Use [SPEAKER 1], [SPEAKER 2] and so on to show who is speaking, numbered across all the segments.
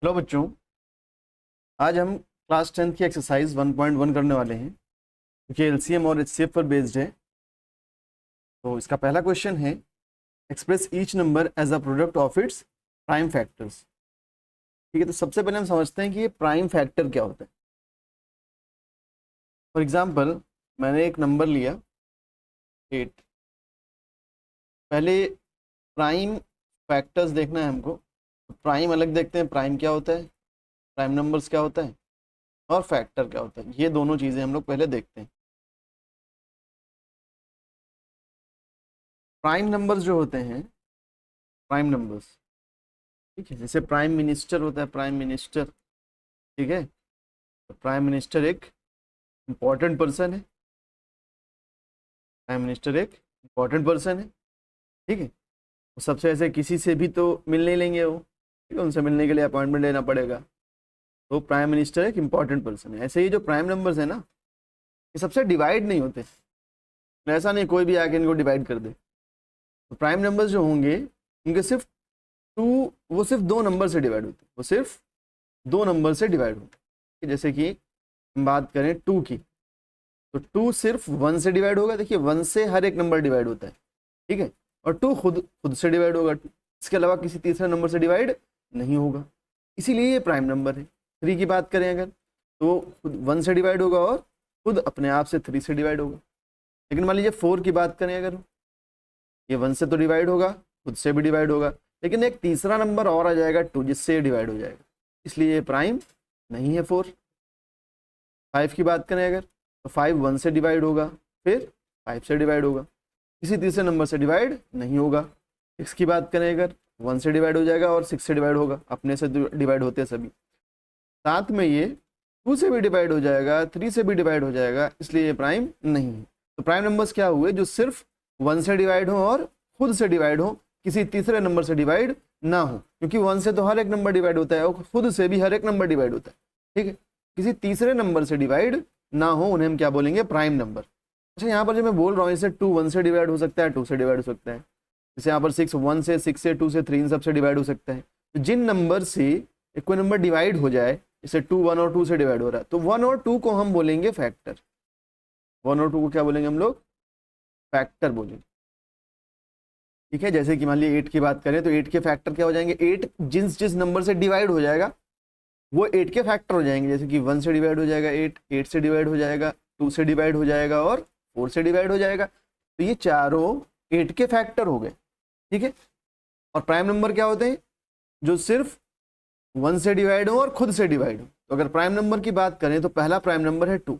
[SPEAKER 1] Hello बच्चों, आज हम क्लास 10th की एक्सरसाइज 1.1 करने वाले हैं क्योंकि एलसीएम और एचसीएफ पर बेस्ड है। तो इसका पहला क्वेश्चन है, express each number as a product of its prime factors. ठीक है, तो सबसे पहले हम समझते हैं कि ये प्राइम फैक्टर क्या होता है। फॉर एग्जांपल, मैंने एक नंबर लिया 8। पहले प्राइम फैक्टर्स देखना है हमको। तो प्राइम अलग देखते हैं, प्राइम क्या होता है, प्राइम नंबर्स क्या होता है और फैक्टर क्या होता है। ये दोनों चीज़ें हम लोग पहले देखते हैं। प्राइम नंबर्स जो होते हैं, प्राइम नंबर्स, ठीक है, जैसे प्राइम मिनिस्टर होता है, प्राइम मिनिस्टर, ठीक है। तो प्राइम मिनिस्टर एक इम्पॉर्टेंट पर्सन है, प्राइम मिनिस्टर एक इम्पॉर्टेंट पर्सन है, ठीक है। वो सबसे ऐसे किसी से भी तो मिल नहीं लेंगे वो, ठीक है, उनसे मिलने के लिए अपॉइंटमेंट लेना पड़ेगा। तो प्राइम मिनिस्टर एक इम्पॉर्टेंट पर्सन है। ऐसे ही जो प्राइम नंबर्स है ना, ये सबसे डिवाइड नहीं होते, ऐसा नहीं कोई भी आके इनको डिवाइड कर दे। तो प्राइम नंबर्स जो होंगे उनके सिर्फ वो सिर्फ दो नंबर से डिवाइड होते हैं, वो सिर्फ दो नंबर से डिवाइड होते हैं। जैसे कि हम बात करें 2 की, तो 2 सिर्फ 1 से डिवाइड होगा। देखिए 1 से हर एक नंबर डिवाइड होता है, ठीक है, और 2 खुद से डिवाइड होगा। इसके अलावा किसी तीसरे नंबर से डिवाइड नहीं होगा, इसीलिए ये प्राइम नंबर है। 3 की बात करें अगर, तो खुद 1 से डिवाइड होगा और खुद अपने आप से 3 से डिवाइड होगा। लेकिन मान लीजिए 4 की बात करें अगर, ये 1 से तो डिवाइड होगा, खुद से भी डिवाइड होगा, लेकिन एक तीसरा नंबर और आ जाएगा 2, जिससे ये डिवाइड हो जाएगा, इसलिए ये प्राइम नहीं है 4। 5 की बात करें अगर, तो 5 1 से डिवाइड होगा, फिर 5 से डिवाइड होगा, किसी तीसरे नंबर से डिवाइड नहीं होगा। 6 की बात करें अगर, 1 से डिवाइड हो जाएगा और 6 से डिवाइड होगा, अपने से डिवाइड होते हैं सभी। 7 में ये 2 से भी डिवाइड हो जाएगा, 3 से भी डिवाइड हो जाएगा, इसलिए ये प्राइम नहीं है। तो प्राइम नंबर्स क्या हुए, जो सिर्फ 1 से डिवाइड हो और खुद से डिवाइड हो, किसी तीसरे नंबर से डिवाइड ना हो, क्योंकि 1 से तो हर एक नंबर डिवाइड होता है और खुद से भी हर एक नंबर डिवाइड होता है, ठीक है। किसी तीसरे नंबर से डिवाइड ना हो, उन्हें हम क्या बोलेंगे, प्राइम नंबर। अच्छा, यहाँ पर जो मैं बोल रहा हूँ, इससे 2 1 से डिवाइड हो सकता है, 2 से डिवाइड हो सकता है। जैसे यहाँ पर 6 1 से, 6 से, 2 से, 3, इन सबसे डिवाइड हो सकता है। तो जिन नंबर से एक कोई नंबर डिवाइड हो जाए, जैसे 2 1 और 2 से डिवाइड हो रहा है, तो 1 और 2 को हम बोलेंगे फैक्टर। 1 और 2 को क्या बोलेंगे हम लोग, फैक्टर बोलेंगे, ठीक है। जैसे कि मान लीजिए 8 की बात करें, तो 8 के फैक्टर क्या हो जाएंगे, 8 जिस नंबर से डिवाइड हो जाएगा वो 8 के फैक्टर हो जाएंगे। जैसे कि 1 से डिवाइड हो जाएगा 8 से डिवाइड हो जाएगा, 2 से डिवाइड हो जाएगा और 4 से डिवाइड हो जाएगा। तो ये चारों 8 के फैक्टर हो गए, ठीक है। और प्राइम नंबर क्या होते हैं, जो सिर्फ 1 से डिवाइड हो और खुद से डिवाइड हो। तो अगर प्राइम नंबर की बात करें तो पहला प्राइम नंबर है 2,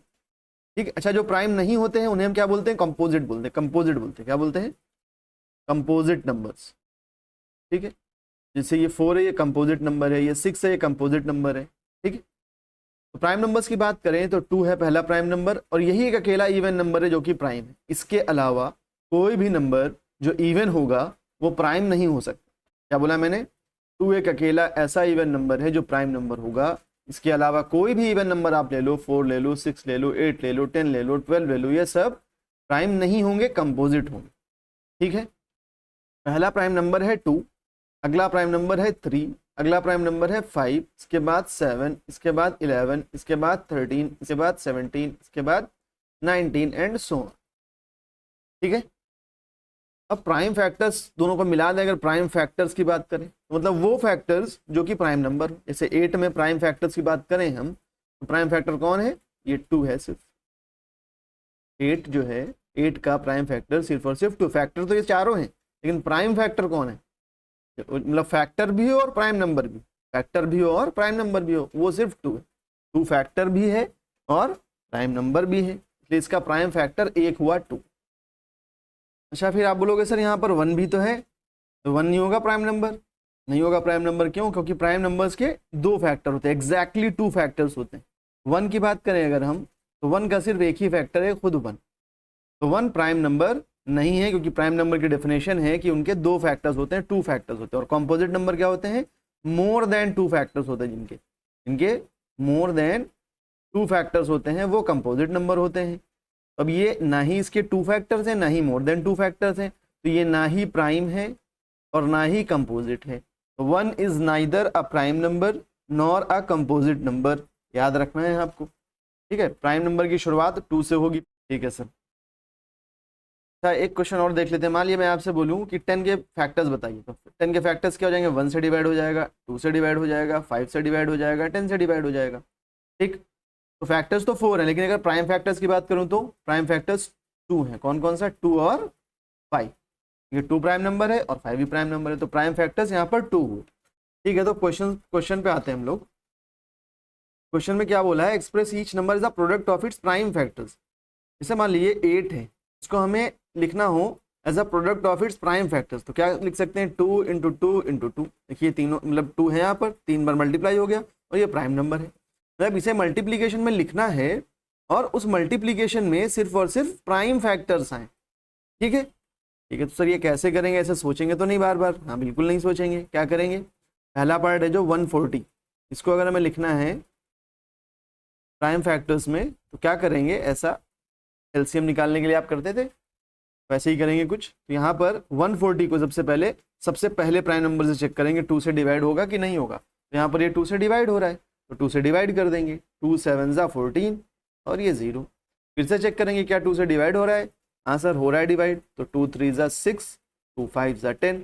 [SPEAKER 1] ठीक है। अच्छा, जो प्राइम नहीं होते हैं उन्हें हम क्या बोलते हैं, कंपोजिट बोलते हैं। कंपोजिट बोलते हैं, क्या बोलते हैं, कंपोजिट नंबर्स, ठीक है। जैसे ये 4 है, ये कंपोजिट नंबर है, ये 6 है, ये कंपोजिट नंबर है, ठीक है। तो प्राइम नंबर्स की बात करें तो 2 है पहला प्राइम नंबर, और यही एक अकेला इवन नंबर है जो कि प्राइम है। इसके अलावा कोई भी नंबर जो इवन होगा वो प्राइम नहीं हो सकता। क्या बोला मैंने, 2 एक अकेला ऐसा इवन नंबर है जो प्राइम नंबर होगा। इसके अलावा कोई भी इवन नंबर आप ले लो, 4 ले लो, 6 ले लो, 8 ले लो, 10 ले लो, 12 ले लो, ये सब प्राइम नहीं होंगे, कंपोजिट होंगे, ठीक है। पहला प्राइम नंबर है 2, अगला प्राइम नंबर है 3, अगला प्राइम नंबर है 5, इसके बाद 7, इसके बाद 11, इसके बाद 13, इसके बाद 17, इसके बाद 19 एंड सो ऑन, ठीक है। अब प्राइम फैक्टर्स दोनों को मिला दें, अगर प्राइम फैक्टर्स की बात करें तो मतलब वो फैक्टर्स जो कि प्राइम नंबर, जैसे 8 में प्राइम फैक्टर्स की बात करें हम, तो प्राइम फैक्टर कौन है, ये 2 है। सिर्फ 8 जो है, 8 का प्राइम फैक्टर सिर्फ और सिर्फ 2। फैक्टर तो ये चारों हैं, लेकिन प्राइम फैक्टर कौन है, मतलब फैक्टर भी हो और प्राइम नंबर भी, फैक्टर भी हो और प्राइम नंबर भी हो, वो सिर्फ 2 है। 2 फैक्टर भी है और प्राइम नंबर भी है, इसलिए इसका प्राइम फैक्टर 1 हुआ 2। अच्छा, फिर आप बोलोगे सर यहाँ पर 1 भी तो है, तो 1 नहीं होगा प्राइम नंबर, नहीं होगा प्राइम नंबर। क्यों, क्योंकि प्राइम नंबर्स के 2 फैक्टर होते हैं, एग्जैक्टली 2 फैक्टर्स होते हैं। 1 की बात करें अगर हम, तो 1 का सिर्फ एक ही फैक्टर है, खुद 1। तो 1 प्राइम नंबर नहीं है, क्योंकि प्राइम नंबर की डेफिनेशन है कि उनके 2 फैक्टर्स होते हैं, 2 फैक्टर्स होते हैं। और कॉम्पोजिट नंबर क्या होते हैं, मोर देन 2 फैक्टर्स होते हैं, जिनके मोर देन 2 फैक्टर्स होते हैं, वो कंपोजिट नंबर होते हैं। अब ये ना ही इसके 2 फैक्टर्स हैं, ना ही मोर देन 2 फैक्टर्स हैं, तो ये ना ही प्राइम है और ना ही कंपोजिट है। 1 is neither a prime number nor a composite number, याद रखना है आपको, ठीक है। प्राइम नंबर की शुरुआत 2 से होगी, ठीक है सर। अच्छा, एक क्वेश्चन और देख लेते हैं। मान लिया मैं आपसे बोलूं कि 10 के फैक्टर्स बताइए, तो 10 के फैक्टर्स क्या हो जाएंगे? 1 से डिवाइड हो जाएगा, 2 से डिवाइड हो जाएगा, 5 से डिवाइड हो जाएगा, 10 से डिवाइड हो जाएगा, ठीक। तो फैक्टर्स तो 4 है, लेकिन अगर प्राइम फैक्टर्स की बात करूं तो प्राइम फैक्टर्स 2 हैं। कौन कौन सा? 2 और 5। ये 2 प्राइम नंबर है और 5 भी प्राइम नंबर है, तो प्राइम फैक्टर्स यहाँ पर 2 हुए, ठीक है। तो क्वेश्चन पे आते हैं हम लोग। क्वेश्चन में क्या बोला है? Express each number is the product of its prime factors. जैसे मान लीजिए 8 है, इसको हमें लिखना हो as a product of its prime factors, तो क्या लिख सकते हैं? 2 इंटू 2 इंटू 2। देखिए तीनों मतलब 2 है यहाँ पर, 3 बार मल्टीप्लाई हो गया और ये प्राइम नंबर है। मतलब इसे मल्टीप्लीकेशन में लिखना है और उस मल्टीप्लीकेशन में सिर्फ और सिर्फ प्राइम फैक्टर्स आए, ठीक है। ठीक है, तो सर ये कैसे करेंगे? ऐसे सोचेंगे तो नहीं बार बार? हाँ बिल्कुल नहीं सोचेंगे। क्या करेंगे? पहला पार्ट है जो 140, इसको अगर हमें लिखना है प्राइम फैक्टर्स में तो क्या करेंगे? ऐसा एलसीएम निकालने के लिए आप करते थे, वैसे ही करेंगे कुछ। तो यहाँ पर 140 को सबसे पहले प्राइम नंबर से चेक करेंगे 2 से डिवाइड होगा कि नहीं होगा। तो यहाँ पर ये 2 से डिवाइड हो रहा है, तो 2 से डिवाइड कर देंगे। 2 7 ज़ा 14 और ये 0। फिर से चेक करेंगे क्या 2 से डिवाइड हो रहा है? हाँ सर हो रहा है डिवाइड, तो 2 3 ज़ा 6, 2 5 ज़ा 10।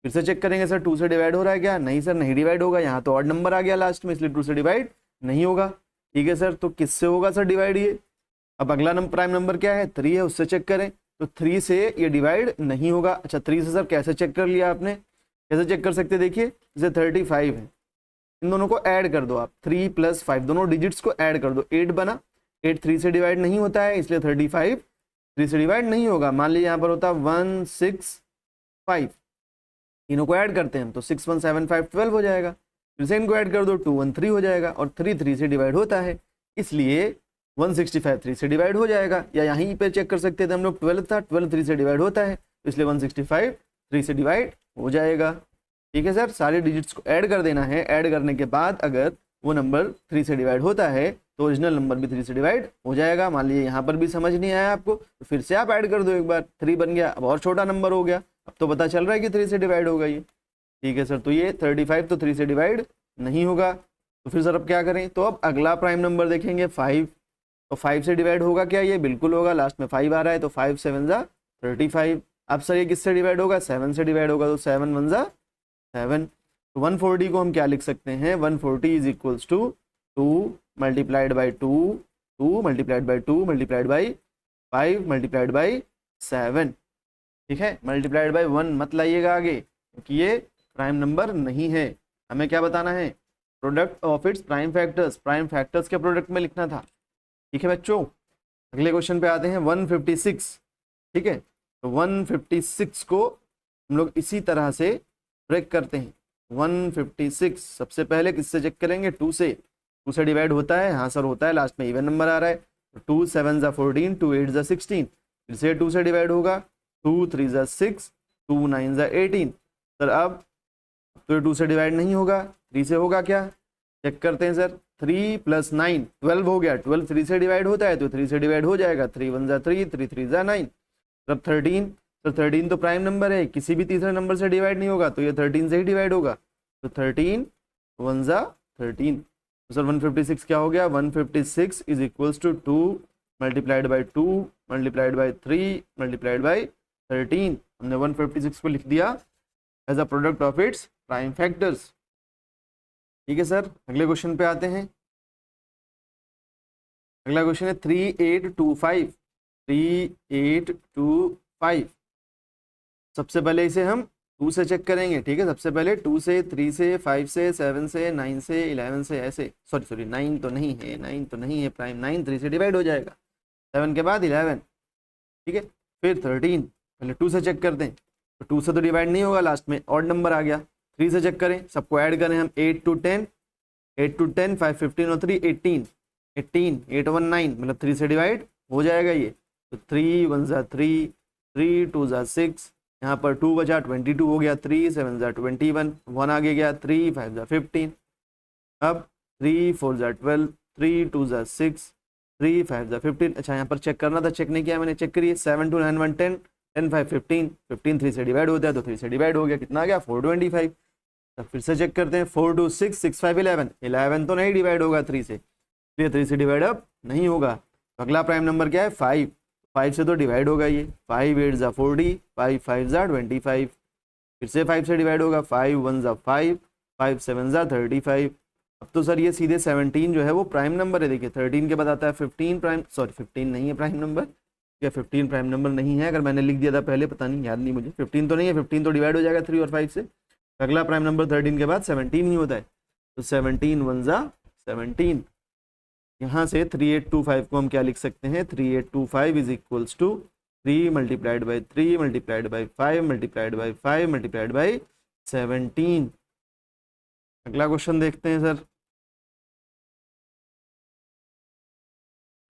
[SPEAKER 1] फिर से चेक करेंगे सर 2 से डिवाइड हो रहा है क्या? नहीं सर नहीं डिवाइड होगा, यहाँ तो ऑड नंबर आ गया लास्ट में, इसलिए 2 से डिवाइड नहीं होगा, ठीक है सर। तो किससे होगा सर डिवाइड? ये अब अगला प्राइम नंबर क्या है? 3 है, उससे चेक करें, तो 3 से ये डिवाइड नहीं होगा। अच्छा 3 से सर कैसे चेक कर लिया आपने? कैसे चेक कर सकते? देखिए जैसे 35 है, इन दोनों को ऐड कर दो आप, 3 + 5 दोनों डिजिट्स को ऐड कर दो, 8 बना। 8 3 से डिवाइड नहीं होता है, इसलिए 35 3 से डिवाइड नहीं होगा। मान लीजिए यहाँ पर होता 1 6 5, तीनों को ऐड करते हैं तो 6 1 7 5 12 हो जाएगा। फिर से इनको ऐड कर दो, 2 1 3 हो जाएगा, और 3 3 से डिवाइड होता है, इसलिए 165 3 से डिवाइड हो जाएगा। या यहीं पे चेक कर सकते थे हम लोग, 12 था, 12 3 से डिवाइड होता है, तो इसलिए 165 3 से डिवाइड हो जाएगा, ठीक है सर। सारे डिजिट्स को ऐड कर देना है, ऐड करने के बाद अगर वो नंबर 3 से डिवाइड होता है तो ओरिजिनल नंबर भी 3 से डिवाइड हो जाएगा। मान लीजिए यहाँ पर भी समझ नहीं आया आपको, तो फिर से आप ऐड कर दो एक बार, 3 बन गया, अब और छोटा नंबर हो गया, अब तो पता चल रहा है कि 3 से डिवाइड होगा ये, ठीक है सर। तो ये 35 तो 3 से डिवाइड नहीं होगा। तो फिर सर अब क्या करें? तो अब अगला प्राइम नंबर देखेंगे 5, तो 5 से डिवाइड होगा क्या? ये बिल्कुल होगा, लास्ट में 5 आ रहा है, तो 5 7 ज़ा 35। अब सर ये किससे डिवाइड होगा? 7 से डिवाइड होगा, तो 7 1 ज़ा 7। तो 140 को हम क्या लिख सकते हैं? 140 is equals to 2 multiplied by 2, 2 multiplied by 2 multiplied by 5 multiplied by 7, ठीक है। मल्टीप्लाइड बाई 1 मत लाइएगा आगे, क्योंकि ये प्राइम नंबर नहीं है। हमें क्या बताना है? Product of its prime factors, prime factors के प्रोडक्ट में लिखना था, ठीक है बच्चों। अगले क्वेश्चन पे आते हैं 156, ठीक है। तो 156 को हम लोग इसी तरह से ब्रेक करते हैं। 156 सबसे पहले किससे चेक करेंगे? 2 से। 2 से डिवाइड होता है? हाँ सर होता है, लास्ट में इवन नंबर आ रहा है, तो 2 7 ज़ा 14, 2 8 ज़ा 16। फिर से 2 से डिवाइड होगा, 2 3 ज़ा 6, 2 9 ज़ा 18। सर अब तो 2 से डिवाइड नहीं होगा, 3 से होगा क्या? चेक करते हैं सर, 3 + 9 12 हो गया, 12 3 से डिवाइड होता है तो 3 से डिवाइड हो जाएगा, 3 1 ज़ा 3, 3 3 ज़ा 9। अब 13, तो 13 तो प्राइम नंबर है, किसी भी तीसरे नंबर से डिवाइड नहीं होगा, तो ये 13 से ही डिवाइड होगा, तो 13 1 ज़ा 13। तो सर 156 क्या हो गया? 156 is equals to 2 multiplied by 2 multiplied by 3 multiplied by 13। हमने 156 को लिख दिया as a product of its prime factors, ठीक है सर। अगले क्वेश्चन पे आते हैं। अगला क्वेश्चन है 3825, 3825। सबसे पहले इसे हम 2 से चेक करेंगे, ठीक है। सबसे पहले 2 से, 3 से, 5 से, 7 से, 9 से, 11 से, ऐसे सॉरी 9 तो नहीं है, 9 तो नहीं है प्राइम, 9 3 से डिवाइड हो जाएगा, 7 के बाद 11, ठीक है। फिर 13, पहले 2 से चेक करते हैं, तो 2 से तो डिवाइड नहीं होगा, लास्ट में ऑड नंबर आ गया। 3 से चेक करें, सबको ऐड करें हम, 8 to 10, 5 15 और 3 18, 18 8 1 9, मतलब 3 से डिवाइड हो जाएगा ये, तो 3 1 ज़ा 3, 3 2 ज़ा 6, यहाँ पर 2 बचा 22 हो गया, 3 7 ज़ा 21, 1 आगे गया, 3 5 ज़ा 15। अब 3 4 ज़ा 12, 3 2 ज़ा 6, 3 5 ज़ा 15। अच्छा यहाँ पर चेक करना था, चेक नहीं किया मैंने, चेक करिए, 7 2 9 1 10, 10 5 15, 15 3 से डिवाइड होता है तो 3 से डिवाइड हो गया, कितना आ गया? 425। तब फिर से चेक करते हैं, 4 2 6 6 5 11, 11 तो नहीं डिवाइड होगा 3 से, ये 3 से डिवाइड अब नहीं होगा। तो अगला प्राइम नंबर क्या है 5, 5 से तो डिवाइड होगा ये, 5 8 ज़ा 40, 5 5 ज़ा 25, फिर से 5 से डिवाइड होगा, 5 1 ज़ा 5, 5 7 ज़ा 35। अब तो सर ये सीधे 17 जो है वो प्राइम नंबर है। देखिए 13 के बाद आता है 15 प्राइम, सॉरी 15 नहीं है प्राइम नंबर, या 15 प्राइम नंबर नहीं है, अगर मैंने लिख दिया था पहले पता नहीं, याद नहीं मुझे, 15 तो नहीं है, 15 तो डिवाइड हो जाएगा 3 और 5 से। अगला प्राइम नंबर 13 के बाद 17 ही होता है, तो 17 1 ज़ा 17। यहाँ से 3825 को हम क्या लिख सकते हैं, 3825 is equals to 3 multiplied by 3 multiplied by 5 multiplied by 5 multiplied by 17। अगला क्वेश्चन देखते हैं सर।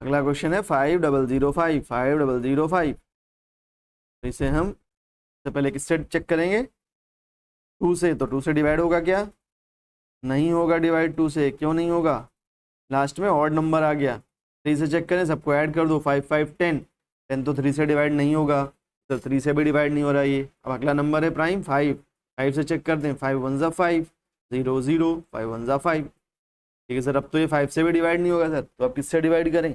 [SPEAKER 1] अगला क्वेश्चन है 5005, 5005। तो इसे हम सबसे पहले किससे चेक करेंगे, 2 से। तो 2 से डिवाइड होगा क्या, नहीं होगा डिवाइड 2 से, क्यों नहीं होगा, लास्ट में ऑड नंबर आ गया। 3 से चेक करें, सबको ऐड कर दो, 5 5 10, 10 तो 3 से डिवाइड नहीं होगा, तो 3 से भी डिवाइड नहीं हो रहा ये। अब अगला नंबर है प्राइम 5, 5 से चेक करते हैं, 5 1 ज़ा 5, 0 0, 5 1 ज़ा 5। ठीक है सर, अब तो ये 5 से भी डिवाइड नहीं होगा सर, तो अब किससे डिवाइड करें,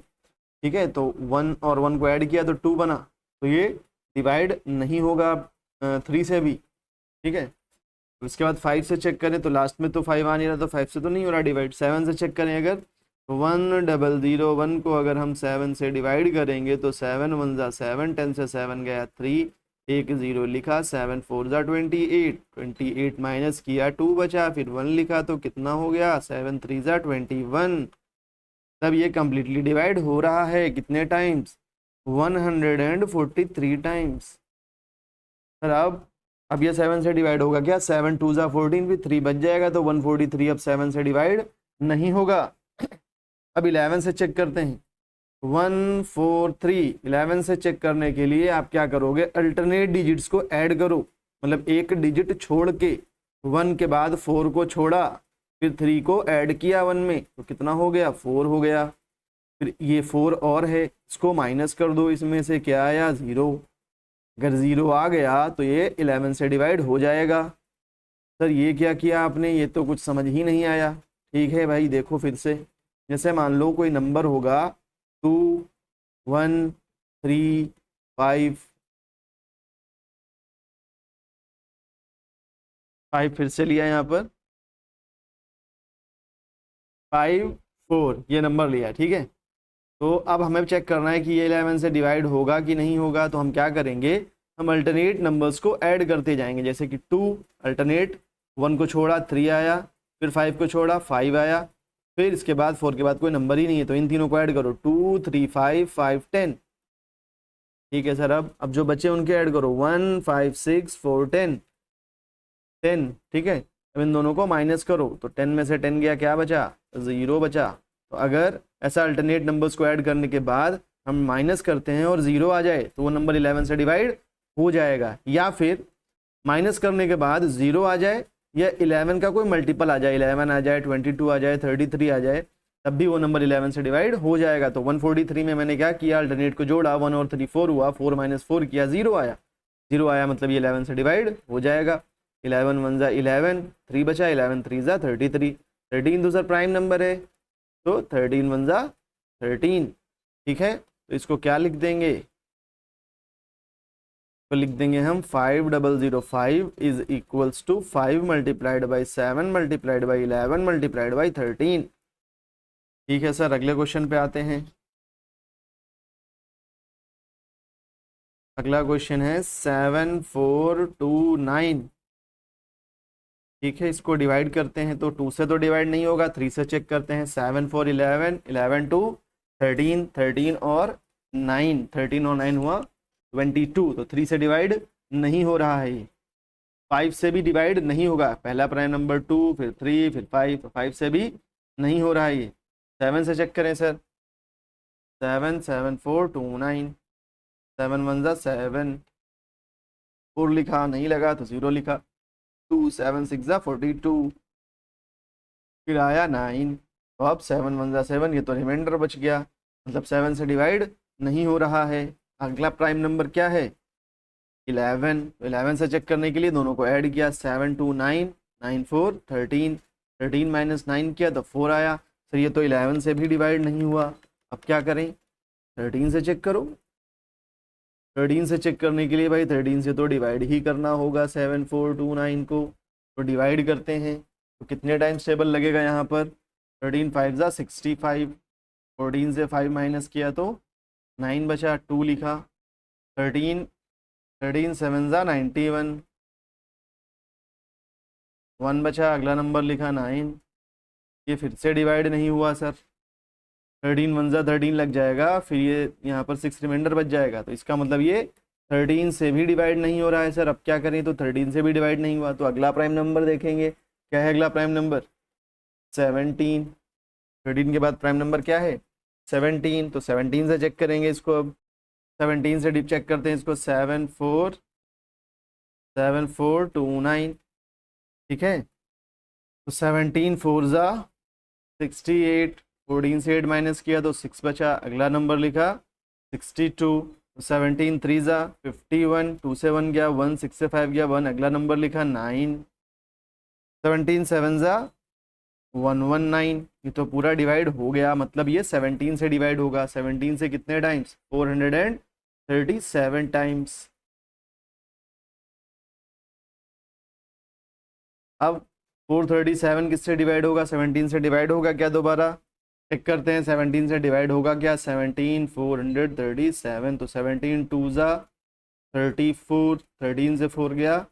[SPEAKER 1] ठीक है, तो 1 और 1 को ऐड किया तो 2 बना, तो ये डिवाइड नहीं होगा 3 से भी। ठीक है, उसके बाद 5 से चेक करें तो लास्ट में तो 5 आ नहीं रहा, तो 5 से तो नहीं हो रहा डिवाइड। 7 से चेक करें, अगर 1001 को अगर हम 7 से डिवाइड करेंगे तो 7 1 ज़ा 7, 10 से 7 गया 3, 1 0 लिखा, 7 4 ज़ा 28, 28 माइनस किया 2 बचा, फिर 1 लिखा तो कितना हो गया, 7 3 ज़ा 21। तब ये कम्प्लीटली डिवाइड हो रहा है कितने टाइम्स, 143 टाइम्स। सर अब ये 7 से डिवाइड होगा क्या, 7 2 ज़ा 14, फिर 3 बच जाएगा, तो 143 अब 7 से डिवाइड नहीं होगा। अब 11 से चेक करते हैं, 143, 11 से चेक करने के लिए आप क्या करोगे, अल्टरनेट डिजिट्स को ऐड करो, मतलब एक डिजिट छोड़ के, 1 के बाद 4 को छोड़ा, फिर 3 को ऐड किया 1 में, तो कितना हो गया, 4 हो गया। फिर ये 4 और है, इसको माइनस कर दो, इसमें से क्या आया, 0। अगर 0 आ गया तो ये 11 से डिवाइड हो जाएगा। सर ये क्या किया आपने, ये तो कुछ समझ ही नहीं आया। ठीक है भाई, देखो फिर से, जैसे मान लो कोई नंबर होगा 2 1 3 5, 5 फिर से लिया यहाँ पर 5 4, ये नंबर लिया, ठीक है। तो अब हमें चेक करना है कि ये 11 से डिवाइड होगा कि नहीं होगा। तो हम क्या करेंगे, हम अल्टरनेट नंबर्स को ऐड करते जाएंगे, जैसे कि 2 अल्टरनेट, 1 को छोड़ा 3 आया, फिर 5 को छोड़ा 5 आया, फिर इसके बाद 4 के बाद कोई नंबर ही नहीं है, तो इन तीनों को ऐड करो, 2 3 5 5 10। ठीक है सर, अब जो बचे उनके ऐड करो, 1 5 6 4 10 10। ठीक है, अब इन दोनों को माइनस करो, तो 10 में से 10 गया, क्या बचा, 0 बचा। तो अगर ऐसा अल्टरनेट नंबर्स को ऐड करने के बाद हम माइनस करते हैं और 0 आ जाए, तो वो नंबर 11 से डिवाइड हो जाएगा। या फिर माइनस करने के बाद 0 आ जाए, या 11 का कोई मल्टीपल आ जाए, 11 आ जाए, 22 आ जाए, 33 आ जाए, तब भी वो नंबर 11 से डिवाइड हो जाएगा। तो 143 में मैंने क्या किया, अल्टरनेट को जोड़ा, 1 और 3 4 हुआ, 4 माइनस 4 किया, 0 आया, 0 आया मतलब ये 11 से डिवाइड हो जाएगा। 11 1 ज़ा 11, 3 बचा, 11 3 ज़ा 33, 13 तो सर प्राइम नंबर है, तो 13 1 ज़ा 13। ठीक है, तो इसको क्या लिख देंगे, तो लिख देंगे हम 5005 is equals to 5 multiplied by 7 multiplied by 11 multiplied by 13। ठीक है सर, अगले क्वेश्चन पे आते हैं। अगला क्वेश्चन है 7429। ठीक है, इसको डिवाइड करते हैं, तो 2 से तो डिवाइड नहीं होगा, 3 से चेक करते हैं, 7 4 11, 11 2 13, 13 और 9, 13 और 9 हुआ 22, तो 3 से डिवाइड नहीं हो रहा है ये। 5 से भी डिवाइड नहीं होगा, पहला प्राइम नंबर 2, फिर 3, फिर 5, तो 5 से भी नहीं हो रहा है ये। 7 से चेक करें सर, 7 7 4 2 9, 7 1 ज़ा 7, 4 लिखा, नहीं लगा तो 0 लिखा, 2 7 6 ज़ा 42, फिर आया 9, तो अब 7 1 ज़ा 7, ये तो रिमाइंडर बच गया, मतलब 7 से डिवाइड नहीं हो रहा है। अगला प्राइम नंबर क्या है, 11, 11 से चेक करने के लिए दोनों को ऐड किया, 7 2 9, 9 4 13, 13 माइनस 9 किया तो 4 आया। सर ये तो 11 से भी डिवाइड नहीं हुआ, अब क्या करें? 13 से चेक करो। 13 से चेक करने के लिए भाई 13 से तो डिवाइड ही करना होगा 7429 को, तो डिवाइड करते हैं। तो कितने टाइम्स टेबल लगेगा यहाँ पर? 13 5 ज़ा 65, 14 से 5 माइनस किया तो 9 बचा, 2 लिखा। 13 13 7 ज़ा 91, 1 बचा, अगला नंबर लिखा 9। ये फिर से डिवाइड नहीं हुआ सर। 13 1 ज़ा 13 लग जाएगा, फिर ये यहाँ पर 6 रिमाइंडर बच जाएगा, तो इसका मतलब ये 13 से भी डिवाइड नहीं हो रहा है सर। अब क्या करें? तो 13 से भी डिवाइड नहीं हुआ, तो अगला प्राइम नंबर देखेंगे। क्या है अगला प्राइम नंबर? 17। 13 के बाद प्राइम नंबर क्या है? 17। तो 17 से चेक करेंगे इसको। अब 17 से डिप चेक करते हैं इसको। 7 4 7 4 2 9, ठीक है। तो 17 4 ज़ा 68, 14 से 8 माइनस किया तो 6 बचा, अगला नंबर लिखा 62। 17 3 ज़ा 51, 2 से 1 गया 1, 6 से 5 गया 1, अगला नंबर लिखा 9। 17 7 ज़ा 119, ये तो पूरा डिवाइड हो गया, मतलब ये 17 से डिवाइड होगा। 17 से कितने टाइम्स? 437 टाइम्स। अब 437 किससे डिवाइड होगा? 17 से डिवाइड होगा क्या? दोबारा चेक करते हैं 17 से डिवाइड होगा क्या? 17 437, तो 17 2 ज़ा 34, 13 से 4 गया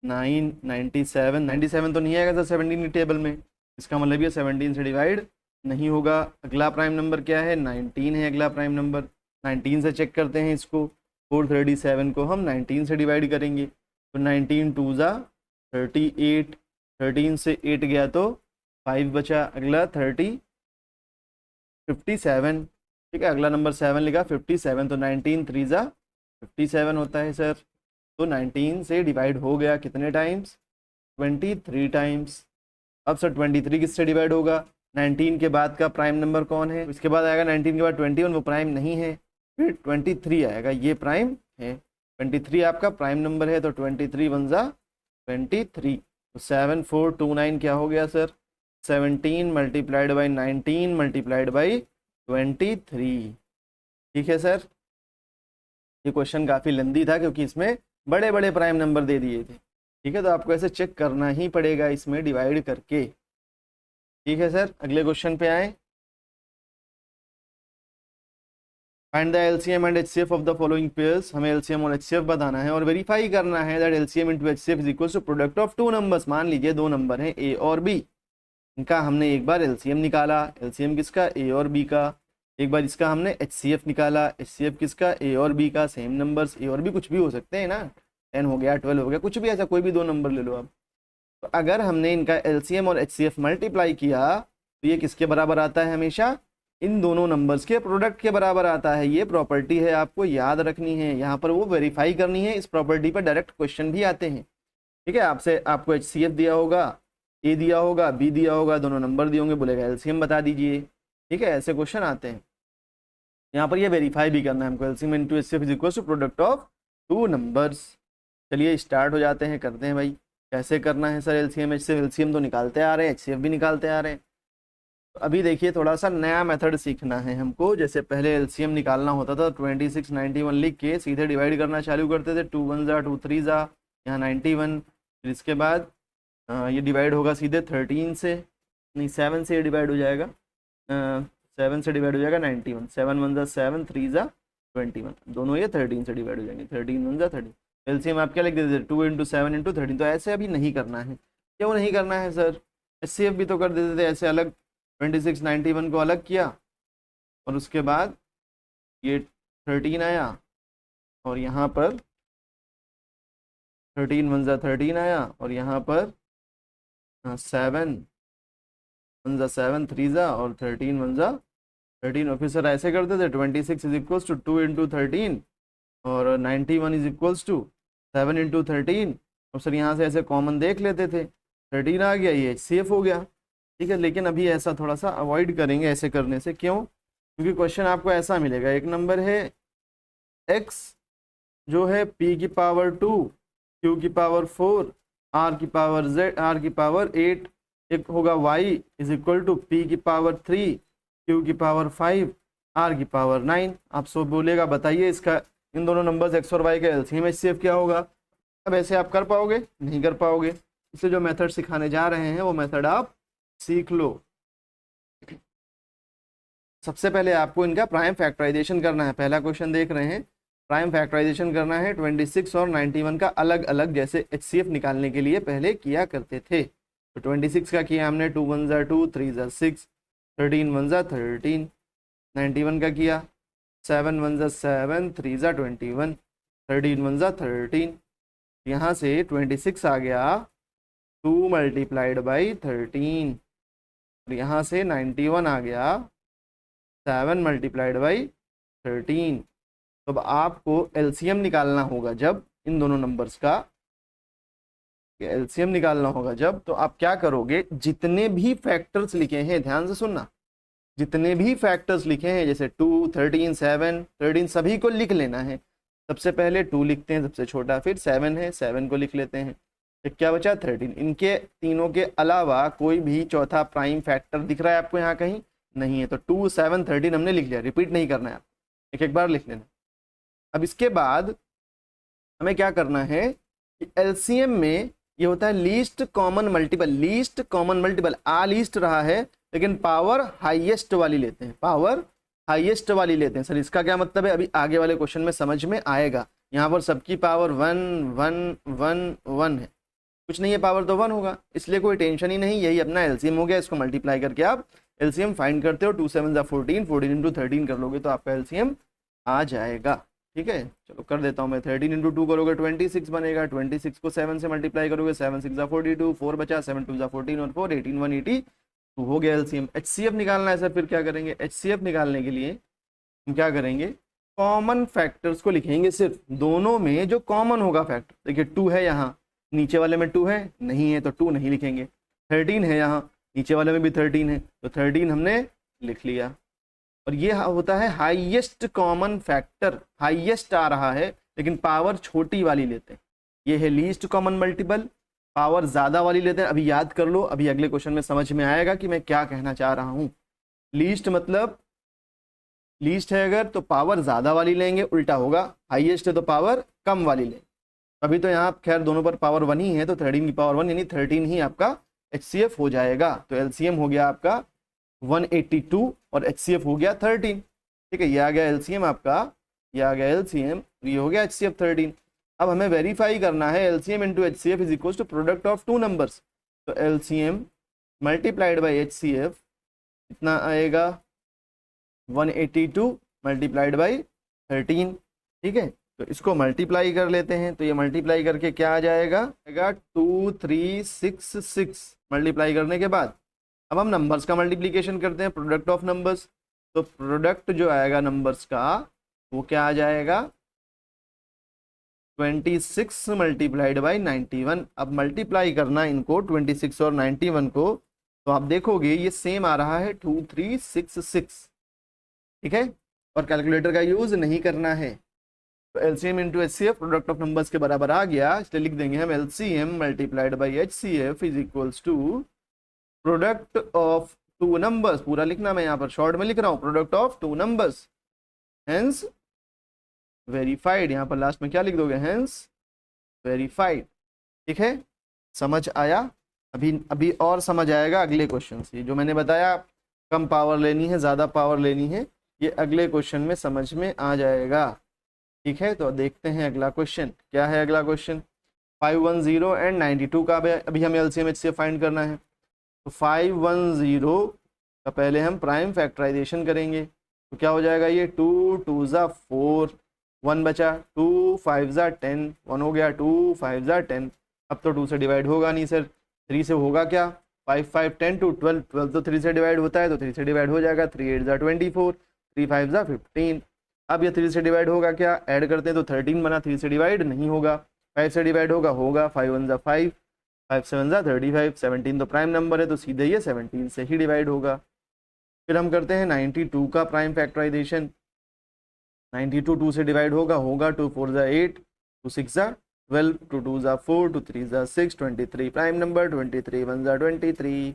[SPEAKER 1] 9, 97। 97 तो नहीं आएगा सर 17 की टेबल में, इसका मतलब ये 17 से डिवाइड नहीं होगा। अगला प्राइम नंबर क्या है? 19 है अगला प्राइम नंबर। 19 से चेक करते हैं इसको। 437 को हम 19 से डिवाइड करेंगे, तो 19 2 ज़ा 38, 13 से 8 गया तो 5 बचा, अगला 57, ठीक है, अगला नंबर 7 लिखा 57, तो 19 3 ज़ा 57 होता है सर। तो 19 से डिवाइड हो गया कितने टाइम्स? 23 टाइम्स। अब सर 23 किससे डिवाइड होगा? 19 के बाद का प्राइम नंबर कौन है? इसके बाद आएगा 19 के बाद 21, वो प्राइम नहीं है, फिर 23 आएगा, ये प्राइम है। 23 आपका प्राइम नंबर है, तो 23 1 ज़ा 23, तो 7429 क्या हो गया sir? 17 multiplied by 19 multiplied by 23, ठीक है सर। ये क्वेश्चन काफ़ी लेंदी था क्योंकि इसमें बड़े बड़े प्राइम नंबर दे दिए थे, ठीक है, तो आपको ऐसे चेक करना ही पड़ेगा इसमें डिवाइड करके, ठीक है सर। अगले क्वेश्चन पे आए। Find the LCM and HCF of the following pairs. हमें एलसीएम और एचसीएफ बताना है और वेरीफाई करना है that LCM into HCF is equal to product of two numbers. मान लीजिए दो नंबर हैं ए और बी, इनका हमने एक बार एलसीएम निकाला, एलसीएम किसका? ए और बी का। एक बार इसका हमने एचसीएफ निकाला, एचसीएफ किसका? ए और बी का। सेम नंबर्स, ए और बी कुछ भी हो सकते हैं ना, 10 हो गया 12 हो गया, कुछ भी ऐसा कोई भी दो नंबर ले लो आप। तो अगर हमने इनका एलसीएम और एचसीएफ मल्टीप्लाई किया तो ये किसके बराबर आता है? हमेशा इन दोनों नंबर्स के प्रोडक्ट के बराबर आता है। ये प्रॉपर्टी है, आपको याद रखनी है, यहाँ पर वो वेरीफाई करनी है। इस प्रॉपर्टी पर डायरेक्ट क्वेश्चन भी आते हैं, ठीक है। आपको एचसीएफ दिया होगा, ए दिया होगा, बी दिया होगा, दोनों नंबर दिए होंगे, बोलेगा एलसीएम बता दीजिए, ठीक है, ऐसे क्वेश्चन आते हैं। यहाँ पर ये वेरीफाई भी करना है हमको, LCM into HCF is equal to product of two numbers. चलिए स्टार्ट हो जाते हैं, करते हैं भाई। कैसे करना है सर एलसीएम एचसीएफ? एलसीएम तो निकालते आ रहे हैं, एचसीएफ भी निकालते आ रहे हैं। तो अभी देखिए थोड़ा सा नया मेथड सीखना है हमको। जैसे पहले एलसीएम निकालना होता था 26 91 लिख के सीधे डिवाइड करना चालू करते थे। 2 1 ज़ा 2 3 ज़ा यहाँ 91, फिर इसके बाद ये डिवाइड होगा सीधे 13 से, नहीं 7 से ये डिवाइड हो जाएगा, 7 से डिवाइड हो जाएगा 91। 7 1 ज़ा 7, 3 ज़ा 21, दोनों ये 13 से डिवाइड हो जाएंगे। 13 1 ज़ा 13। एलसीएम आप क्या लिख देते थे? 2 × 7 × 13। तो ऐसे अभी नहीं करना है। क्यों नहीं करना है सर? एचसीएफ भी तो कर देते थे ऐसे अलग, 26 91 को अलग किया और उसके बाद ये 13 आया और यहाँ पर 13 1 ज़ा 13 आया और यहाँ पर 7 1 ज़ा 7, 3 ज़ा और 13 1 ज़ा 13। ऑफिसर ऐसे करते थे 26 इज इक्वल्स टू 2 × 13 और 91 इज इक्वल्स टू 7 × 13। और सर यहाँ से ऐसे कॉमन देख लेते थे, 13 आ गया, ये एचसीएफ हो गया, ठीक है। लेकिन अभी ऐसा थोड़ा सा अवॉइड करेंगे ऐसे करने से। क्यों? क्योंकि क्वेश्चन आपको ऐसा मिलेगा, एक नंबर है x जो है p की पावर 2 q की पावर 4 आर की पावर जेड, आर की पावर 8, एक होगा y is equal to p की पावर 3, क्यू की पावर 5, आर की पावर 9। आप सब बोलेगा बताइए इसका इन दोनों नंबर्स एक्स और वाई का एलसीएम एचसीएफ क्या होगा। अब ऐसे आप कर पाओगे? नहीं कर पाओगे। इसलिए जो मेथड सिखाने जा रहे हैं वो मेथड आप सीख लो। सबसे पहले आपको इनका प्राइम फैक्टराइजेशन करना है। पहला क्वेश्चन देख रहे हैं, प्राइम फैक्टराइजेशन करना है 26 और 91 का अलग अलग, जैसे एचसीएफ निकालने के लिए पहले किया करते थे। तो 26 का किया हमने 2 1 ज़ा 2 3 ज़ा 6 13 1 ज़ा 13। 91 का किया 7 1 ज़ा 7 3 ज़ा 21 13 1 ज़ा 13। यहाँ से 26 आ गया 2 मल्टीप्लाइड बाई 13, और यहाँ से 91 आ गया 7 मल्टीप्लाइड बाई 13। तो अब आपको एलसीएम निकालना होगा जब इन दोनों नंबर्स का एलसीएम निकालना होगा जब, तो आप क्या करोगे, जितने भी फैक्टर्स लिखे हैं ध्यान से सुनना, जितने भी फैक्टर्स लिखे हैं जैसे 2 13 7 13 सभी को लिख लेना है। सबसे पहले 2 लिखते हैं सबसे छोटा, फिर 7 है 7 को लिख लेते हैं, फिर क्या बचा 13। इनके तीनों के अलावा कोई भी चौथा प्राइम फैक्टर दिख रहा है आपको यहाँ कहीं? नहीं है। तो 2 7 13 हमने लिख लिया, रिपीट नहीं करना है आपको, एक एक बार लिख लेना। अब इसके बाद हमें क्या करना है कि एलसीएम में ये होता है least common multiple. Least common multiple आ लीस्ट रहा है लेकिन पावर हाईएस्ट वाली लेते हैं, पावर हाईएस्ट वाली लेते हैं। सर इसका क्या मतलब है, अभी आगे वाले क्वेश्चन में समझ में आएगा। यहाँ पर सबकी पावर 1 1 1 1 है, कुछ नहीं है, पावर तो 1 होगा, इसलिए कोई टेंशन ही नहीं। यही अपना एलसीएम हो गया, इसको मल्टीप्लाई करके आप एलसीएम फाइंड करते हो। 2 7 ज़ा 14, 14 इंटू 13 कर लोगे तो आपका एलसीएम आ जाएगा। ठीक है, चलो कर देता हूँ मैं। 13 इंटू 2 करोगे 26 बनेगा, 26 को 7 से मल्टीप्लाई करोगे, 7 6 ज़ा 42, 4 बचा, 7 2 ज़ा 14 और 4 18 180, तो हो गया एलसीएम। एचसीएफ निकालना है सर, फिर क्या करेंगे, एचसीएफ निकालने के लिए हम क्या करेंगे, कॉमन फैक्टर्स को लिखेंगे, सिर्फ दोनों में जो कॉमन होगा फैक्टर। देखिए 2 है यहाँ, नीचे वाले में 2 है नहीं है तो 2 नहीं लिखेंगे। 13 है यहाँ, नीचे वाले में भी 13 है तो 13 हमने लिख लिया। और ये होता है हाईएस्ट कॉमन फैक्टर, हाईएस्ट आ रहा है लेकिन पावर छोटी वाली लेते हैं। ये है लीस्ट कॉमन मल्टीपल, पावर ज़्यादा वाली लेते हैं। अभी याद कर लो, अभी अगले क्वेश्चन में समझ में आएगा कि मैं क्या कहना चाह रहा हूँ। लीस्ट मतलब लीस्ट है अगर तो पावर ज़्यादा वाली लेंगे, उल्टा होगा, हाईएस्ट है तो पावर कम वाली लेंगे। अभी तो यहाँ खैर दोनों पर पावर 1 ही है तो 13 की पावर 1 यानी 13 ही आपका एचसीएफ हो जाएगा। तो एलसीएम हो गया आपका 182 और एचसीएफ हो गया 13। ठीक है, ये आ गया एलसीएम आपका, ये आ गया एलसीएम, ये हो गया एचसीएफ 13। अब हमें वेरीफाई करना है LCM into HCF is equal to product of 2 numbers. तो एलसीएम मल्टीप्लाइड बाई एचसीएफ कितना आएगा, 182 मल्टीप्लाइड बाई 13। ठीक है, तो इसको मल्टीप्लाई कर लेते हैं, तो ये मल्टीप्लाई करके क्या आ जाएगा, 2366। मल्टीप्लाई करने के बाद अब हम नंबर्स का मल्टीप्लिकेशन करते हैं, प्रोडक्ट ऑफ नंबर्स। तो प्रोडक्ट जो आएगा नंबर्स का वो क्या आ जाएगा, 26 मल्टीप्लाइड बाई 91। अब मल्टीप्लाई करना इनको 26 और 91 को, तो आप देखोगे ये सेम आ रहा है 2366। ठीक है, और कैलकुलेटर का यूज नहीं करना है। तो LCM into HCF product of numbers के बराबर आ गया, इसलिए लिख देंगे हम LCM multiplied by HCF is equals to product of 2 numbers. पूरा लिखना, मैं यहाँ पर शॉर्ट में लिख रहा हूँ, product of 2 numbers hence verified. यहाँ पर लास्ट में क्या लिख दोगे, हेंस वेरीफाइड। ठीक है, समझ आया? अभी और समझ आएगा अगले क्वेश्चन से। जो मैंने बताया कम पावर लेनी है ज़्यादा पावर लेनी है, ये अगले क्वेश्चन में समझ में आ जाएगा। ठीक है, तो देखते हैं अगला क्वेश्चन क्या है। अगला क्वेश्चन 510 एंड 92 का अभी हमें एलसीएम एचसीएफ फाइंड करना है। तो 510 का पहले हम प्राइम फैक्टराइजेशन करेंगे, तो क्या हो जाएगा, ये 2 2 ज़ा 4, 1 बचा, 2 5 ज़ा 10, 1 हो गया, 2 5 ज़ा 10। अब तो 2 से डिवाइड होगा नहीं सर, 3 से होगा क्या, 5 5 10 to 12, 12 तो 3 से डिवाइड होता है तो 3 से डिवाइड हो जाएगा, 3 8 ज़ा 24, 3 5 ज़ा 15। अब ये 3 से डिवाइड होगा क्या, ऐड करते हैं तो 13 बना, 3 से डिवाइड नहीं होगा, 5 से डिवाइड होगा, 5 1 ज़ा 5, 5 7 ज़ा 35, 17 तो प्राइम नंबर है तो सीधे ये 17 से ही डिवाइड होगा। फिर हम करते हैं 92 का प्राइम फैक्टराइजेशन। 92 2 से डिवाइड होगा, 2 4 ज़ा 8, 2 6 ज़ा 12, 2 2 ज़ा 4, 2 3 ज़ा 6, 23 प्राइम नंबर, 23 1 ज़ा 23।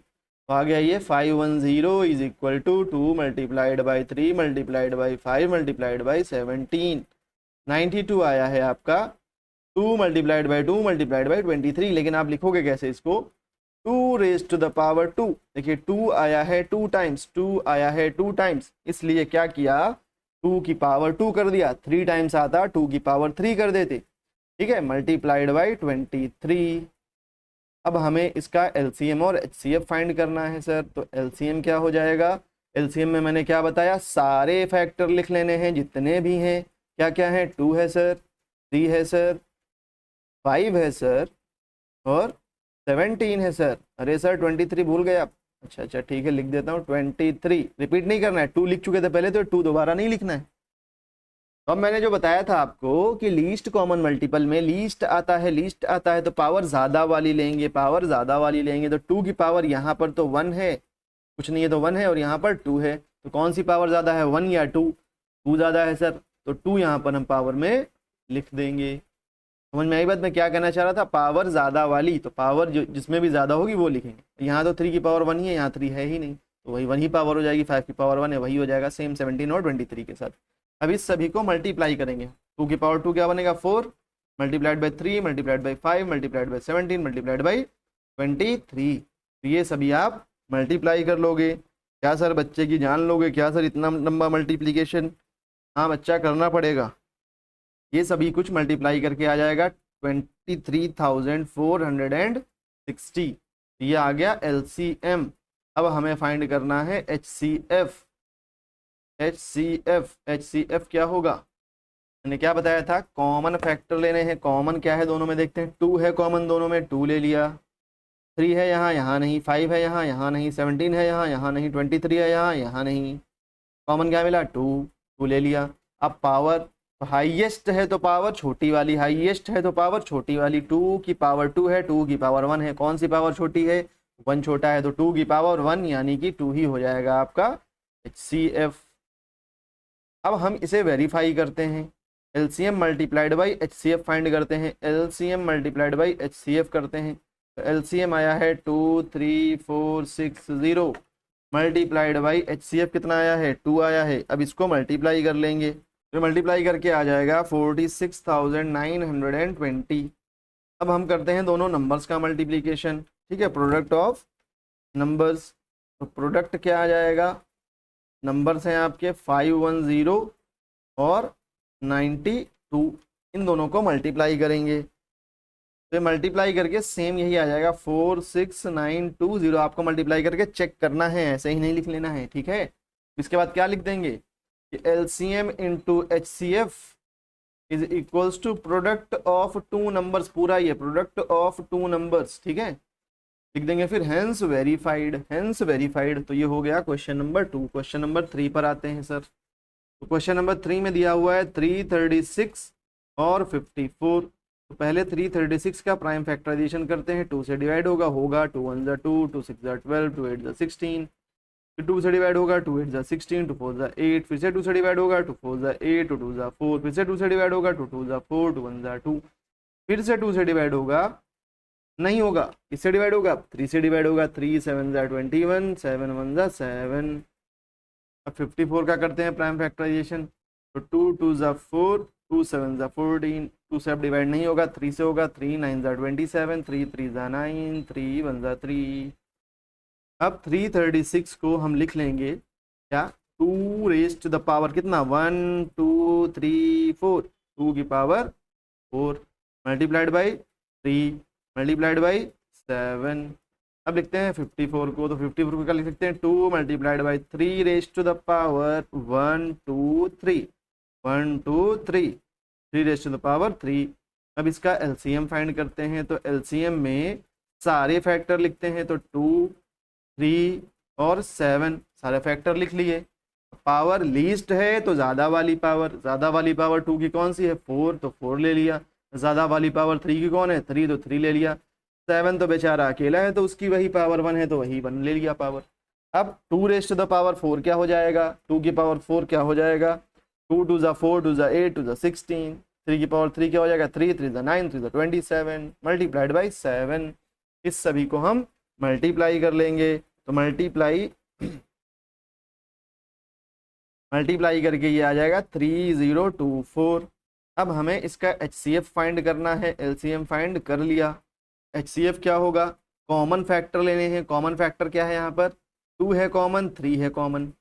[SPEAKER 1] तो आ गया ये 510 is equal to 2 multiplied by 3 multiplied by 5 multiplied by 17। 92 आया है आपका 2 मल्टीप्लाइड बाई 2 मल्टीप्लाइड बाई 23। लेकिन आप लिखोगे कैसे इसको? 2 रेज टू द पावर 2। देखिए 2 आया है 2 टाइम्स, 2 आया है 2 टाइम्स, इसलिए क्या किया? 2 की पावर 2 कर दिया। 3 टाइम्स आता 2 की पावर 3 कर देते। ठीक है, मल्टीप्लाइड बाई 23। अब हमें इसका एलसीएम और एचसीएफ फाइंड करना है सर। तो एलसीएम क्या हो जाएगा? एलसीएम में मैंने क्या बताया? सारे फैक्टर लिख लेने हैं जितने भी हैं। क्या क्या है? 2 है सर, 3 है सर, 5 है सर, और 17 है सर। अरे सर 23 भूल गए आप? अच्छा अच्छा ठीक है, लिख देता हूँ 23। रिपीट नहीं करना है, 2 लिख चुके थे पहले, तो 2 दोबारा नहीं लिखना है। अब मैंने जो बताया था आपको कि लीस्ट कॉमन मल्टीपल में लीस्ट आता है, लीस्ट आता है तो पावर ज़्यादा वाली लेंगे, पावर ज़्यादा वाली लेंगे। तो 2 की पावर यहाँ पर तो 1 है, कुछ नहीं है तो 1 है, और यहाँ पर 2 है। तो कौन सी पावर ज़्यादा है, 1 या 2? 2 ज़्यादा है सर, तो 2 यहाँ पर हम पावर में लिख देंगे। समझ में आई बात? मैं क्या कहना चाह रहा था? पावर ज़्यादा वाली, तो पावर जो जिसमें भी ज़्यादा होगी वो लिखेंगे। यहाँ तो 3 की पावर 1 ही है, यहाँ 3 है ही नहीं, तो वही 1 ही पावर हो जाएगी। 5 की पावर 1 है, वही हो जाएगा सेम 17 और 23 के साथ। अब इस सभी को मल्टीप्लाई करेंगे। 2 की पावर 2 क्या बनेगा? 4 multiplied by 3 multiplied by 5 multiplied by 17 multiplied by 23। तो ये सभी आप मल्टीप्लाई कर लोगे। क्या सर बच्चे की जान लोगे क्या सर इतना लंबा मल्टीप्लीकेशन? हाँ बच्चा, करना पड़ेगा। ये सभी कुछ मल्टीप्लाई करके आ जाएगा 23,460। ये आ गया एलसीएम। अब हमें फाइंड करना है एचसीएफ। एचसीएफ क्या होगा? मैंने क्या बताया था? कॉमन फैक्टर लेने हैं। कॉमन क्या है दोनों में? देखते हैं। 2 है कॉमन दोनों में, 2 ले लिया। 3 है यहाँ, यहाँ नहीं। 5 है यहाँ, यहाँ नहीं। 17 है यहाँ, यहाँ नहीं। 23 है यहाँ, यहाँ नहीं। कॉमन क्या मिला? 2 ले लिया। अब पावर हाईएस्ट है तो पावर छोटी वाली, हाईएस्ट है तो पावर छोटी वाली। 2 की पावर 2 है, 2 की पावर 1 है। कौन सी पावर छोटी है? 1 छोटा है, तो 2 की पावर 1 यानी कि 2 ही हो जाएगा आपका HCF। अब हम इसे वेरीफाई करते हैं। LCM multiplied by HCF find करते हैं। एलसीएम मल्टीप्लाइड बाई HCF करते हैं। तो एलसीएम आया है 23460 मल्टीप्लाइड बाई HCF कितना आया है? 2 आया है। अब इसको मल्टीप्लाई कर लेंगे, तो मल्टीप्लाई करके आ जाएगा 46,920। अब हम करते हैं दोनों नंबर्स का मल्टीप्लीकेशन। ठीक है, प्रोडक्ट ऑफ नंबर्स। तो प्रोडक्ट क्या आ जाएगा? नंबर्स हैं आपके 510 और 92, इन दोनों को मल्टीप्लाई करेंगे। तो मल्टीप्लाई करके सेम यही आ जाएगा 46920। आपको मल्टीप्लाई करके चेक करना है, ऐसे ही नहीं लिख लेना है। ठीक है, इसके बाद क्या लिख देंगे कि LCM into HCF is equals to product of 2 numbers. पूरा ये प्रोडक्ट ऑफ 2 नंबर्स। ठीक है, लिख देंगे फिर हेंस वेरीफाइड। Hence verified. तो ये हो गया क्वेश्चन नंबर 2। क्वेश्चन नंबर 3 पर आते हैं सर। तो क्वेश्चन नंबर 3 में दिया हुआ है 336 और 54। तो पहले 336 का प्राइम फैक्टराइजेशन करते हैं। 2 से डिवाइड होगा 2 1 ज़ा 2, 2 6 ज़ा 12, 2 8 ज़ा 16। फिर 2 से डिवाइड होगा 2 8 ज़ा 16, 2 4 ज़ा 8। फिर से 2 से डिवाइड होगा 2 4 ज़ा 8, 2 2 ज़ा 4। फिर से 2 से डिवाइड होगा 2 2 ज़ा 4, 2 1 ज़ा 2। फिर से 2 से डिवाइड होगा, नहीं होगा, किससे डिवाइड होगा? 3 से डिवाइड होगा। 3 7 ज़ा 21, 7 1 ज़ा 7। अब 54 का करते हैं प्राइम फैक्टराइजेशन। तो 2 2 ज़ा 4, 2 7 ज़ा 14। 2 से अब डिवाइड नहीं होगा, 3 से होगा। 3 9 ज़ा 27, 3 3 ज़ा 9, 3 1 ज़ा 3। अब 336 को हम लिख लेंगे क्या? 2 रेज़ टू द पावर कितना? 1 2 3 4, 2 की power 4 multiplied by 3 multiplied by 7। अब लिखते हैं 54 को। तो 54 को क्या लिख सकते हैं? 2 multiplied by 3 raise to the power 1 2 3, 1 2 3, 3 raise to the power 3। अब इसका LCM फाइंड करते हैं। तो LCM में सारे फैक्टर लिखते हैं। तो 2 3 और 7 सारे फैक्टर लिख लिए। पावर लीस्ट है तो ज़्यादा वाली पावर, ज़्यादा वाली पावर 2 की कौन सी है? 4, तो 4 ले लिया। ज़्यादा वाली पावर 3 की कौन है? 3, तो 3 ले लिया। 7 तो बेचारा अकेला है तो उसकी वही पावर 1 है, तो वही 1 ले लिया पावर। अब 2 रेज़ टू द पावर 4 क्या हो जाएगा? 2 की पावर 4 क्या हो जाएगा? 2 2 ज़ा 4, 2 ज़ा 8, 2 ज़ा 16। 3 की पावर 3 क्या हो जाएगा, 3 3 9 3 27 मल्टीप्लाइड बाई 7। इस सभी को हम मल्टीप्लाई कर लेंगे, तो मल्टीप्लाई करके ये आ जाएगा 3024। अब हमें इसका HCF फाइंड करना है, LCM फाइंड कर लिया। HCF क्या होगा, कॉमन फैक्टर लेने हैं। कॉमन फैक्टर क्या है, यहाँ पर 2 है कॉमन, 3 है कॉमन,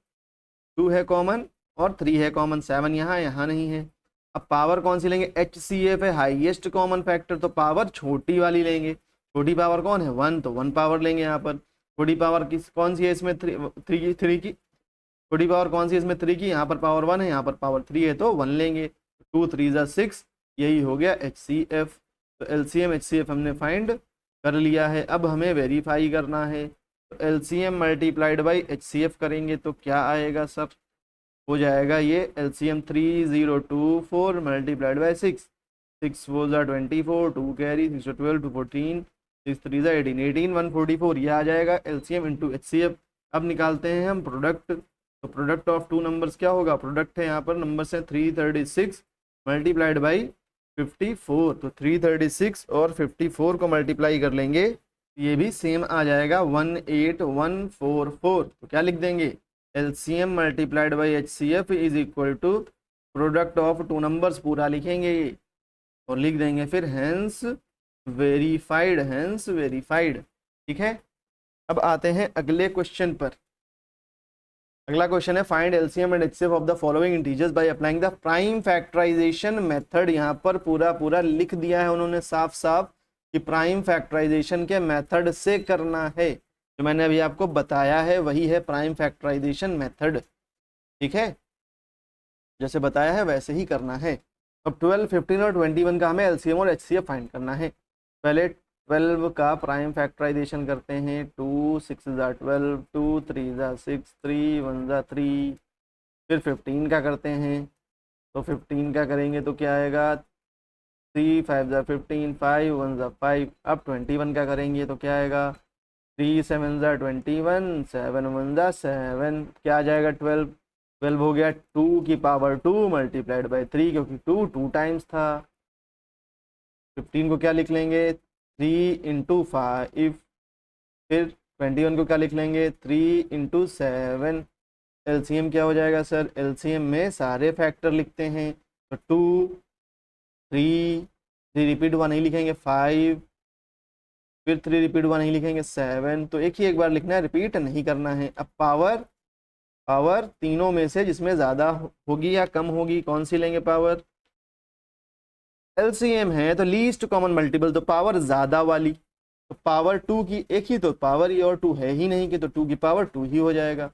[SPEAKER 1] 2 है कॉमन और 3 है कॉमन, 7 यहाँ नहीं है। अब पावर कौन सी लेंगे, HCF है हाईएस्ट कॉमन फैक्टर, तो पावर छोटी वाली लेंगे। छोटी पावर कौन है, 1, तो 1 पावर लेंगे यहाँ पर। छोटी पावर किस कौन सी है इसमें, 3 की। छोटी पावर कौन सी है इसमें, 3 की। यहाँ पर पावर 1 है, यहाँ पर पावर 3 है, तो 1 लेंगे। 2 3 6, यही हो गया HCF। तो LCM HCF हमने फाइंड कर लिया है। अब हमें वेरीफाई करना है, तो LCM मल्टीप्लाइड बाई HCF करेंगे तो क्या आएगा सर, हो जाएगा ये LCM 3024 मल्टीप्लाइड बाई 6, 6 4 24, 2 कैरी, 6 12 2 14, 6 3 18, 18 144, ये आ जाएगा LCM इंटू HCF। अब निकालते हैं हम प्रोडक्ट, तो प्रोडक्ट ऑफ टू नंबर्स क्या होगा, प्रोडक्ट है यहाँ पर नंबर से 336 मल्टीप्लाइड बाई 54, तो 336 और 54 को मल्टीप्लाई कर लेंगे, ये भी सेम आ जाएगा 18144। तो क्या लिख देंगे, LCM multiplied by HCF is equal to product of two numbers, पूरा लिखेंगे और लिख देंगे फिर हैंस वेरीफाइड। ठीक है, अब आते हैं अगले क्वेश्चन पर। अगला क्वेश्चन है find LCM and HCF of the following integers by applying the prime factorisation method. यहाँ पर पूरा लिख दिया है उन्होंने साफ साफ कि प्राइम फैक्टराइजेशन के मेथड से करना है। जो मैंने अभी आपको बताया है वही है प्राइम फैक्टराइजेशन मेथड। ठीक है, जैसे बताया है वैसे ही करना है। अब 12 15 और 21 का हमें LCM और HCF फाइंड करना है। पहले 12 का प्राइम फैक्टराइजेशन करते हैं, 2 6 12, 2 3 6, 3 1 3। फिर 15 का करते हैं, तो 15 का करेंगे तो क्या आएगा, 3 5 15, 5 1 5। अब 21 का करेंगे तो क्या आएगा, 3 7 21, 7 1 7, क्या आ जाएगा 12। 12 हो गया 2 की पावर 2 मल्टीप्लाइड बाई 3, क्योंकि 2 टाइम्स था। 15 को क्या लिख लेंगे, 3 इंटू 5। फिर 21 को क्या लिख लेंगे, 3 इंटू 7। LCM क्या हो जाएगा सर, LCM में सारे फैक्टर लिखते हैं, तो 2 3 3 रिपीट 1 नहीं लिखेंगे, 5, फिर 3 रिपीट 1 नहीं लिखेंगे, 7। तो एक बार लिखना है, रिपीट नहीं करना है। अब पावर तीनों में से जिसमें ज़्यादा होगी या कम होगी, कौन सी लेंगे पावर, LCM है तो लीस्ट कॉमन मल्टीपल, तो पावर ज़्यादा वाली। तो पावर 2 की एक ही, तो पावर ये और 2 है ही नहीं कि, तो 2 की पावर 2 ही हो जाएगा।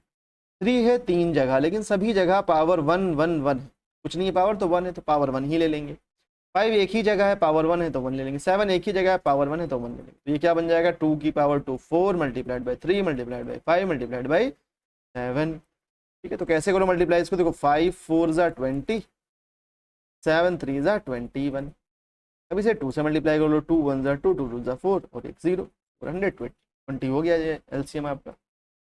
[SPEAKER 1] 3 है 3 जगह, लेकिन सभी जगह पावर 1 1 1 है, कुछ नहीं है पावर तो 1 है, तो पावर 1 ही ले लेंगे। 5 एक ही जगह है, पावर 1 है तो 1 ले लेंगे। 7 एक ही जगह है, पावर 1 है तो 1 ले लेंगे। तो ये क्या बन जाएगा, 2 की power 2 4 multiplied by 3 multiplied by 5 multiplied by 7। ठीक है, तो कैसे करो मल्टीप्लाई इसको, देखो 5 4 20, 7 3 21। अब इसे 2 से मल्टीप्लाई कर लो, 2 1 2 2 2 4 और 1 0 और 120 हो गया ये LCM आपका।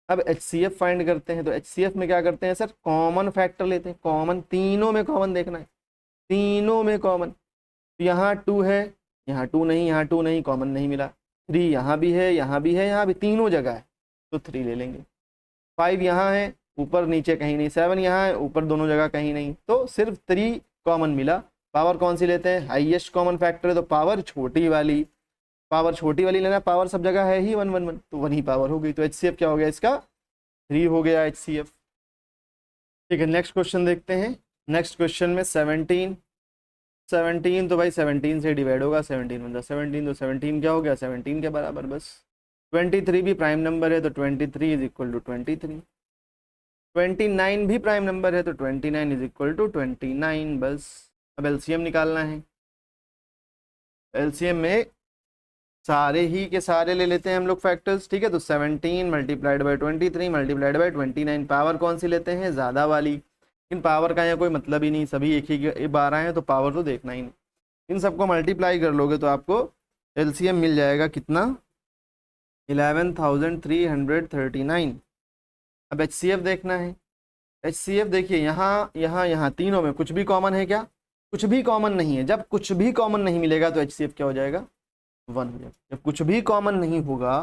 [SPEAKER 1] अब HCF फाइंड करते हैं, तो HCF में क्या करते हैं सर, कॉमन फैक्टर लेते हैं। कॉमन, तीनों में कॉमन देखना है, तीनों में कॉमन। तो यहाँ 2 है, यहाँ 2 नहीं, यहाँ 2 नहीं, कॉमन नहीं मिला। 3 यहाँ भी है, यहाँ भी है, यहाँ भी, तीनों जगह है, तो 3 ले लेंगे। 5 यहाँ है, ऊपर नीचे कहीं नहीं। 7 यहाँ है, ऊपर दोनों जगह कहीं नहीं, तो सिर्फ 3 कॉमन मिला। पावर कौन सी लेते हैं, हाईएस्ट कॉमन फैक्टर है, तो पावर छोटी वाली लेना। पावर सब जगह है ही 1 1 1, तो 1 ही पावर हो गई। तो HCF क्या हो गया इसका, 3 हो गया HCF। ठीक है, नेक्स्ट क्वेश्चन देखते हैं। नेक्स्ट क्वेश्चन में 17, तो भाई 17 से डिवाइड होगा, 17 1 17, तो 17 क्या हो गया, 17 के बराबर बस। 23 भी प्राइम नंबर है, तो 23 इज इक्वल टू 23। 29 भी प्राइम नंबर है, तो 29 इज इक्वल टू 29 बस। अब LCM निकालना है। LCM में सारे ही के सारे ले लेते हैं हम लोग फैक्टर्स। ठीक है, तो 17 multiplied by 23 multiplied by 29। Power कौन सी लेते हैं, ज़्यादा वाली। इन पावर का यहाँ कोई मतलब ही नहीं, सभी एक ही बार आए हैं, तो पावर तो देखना ही नहीं। इन सबको मल्टीप्लाई कर लोगे तो आपको LCM मिल जाएगा कितना, 11,339। अब HCF देखना है। HCF देखिए, यहाँ तीनों में कुछ भी कॉमन है क्या, कुछ भी कॉमन नहीं है, जब कुछ भी कॉमन नहीं मिलेगा तो HCF क्या हो जाएगा, 1 हो जाएगा। जब कुछ भी कॉमन नहीं होगा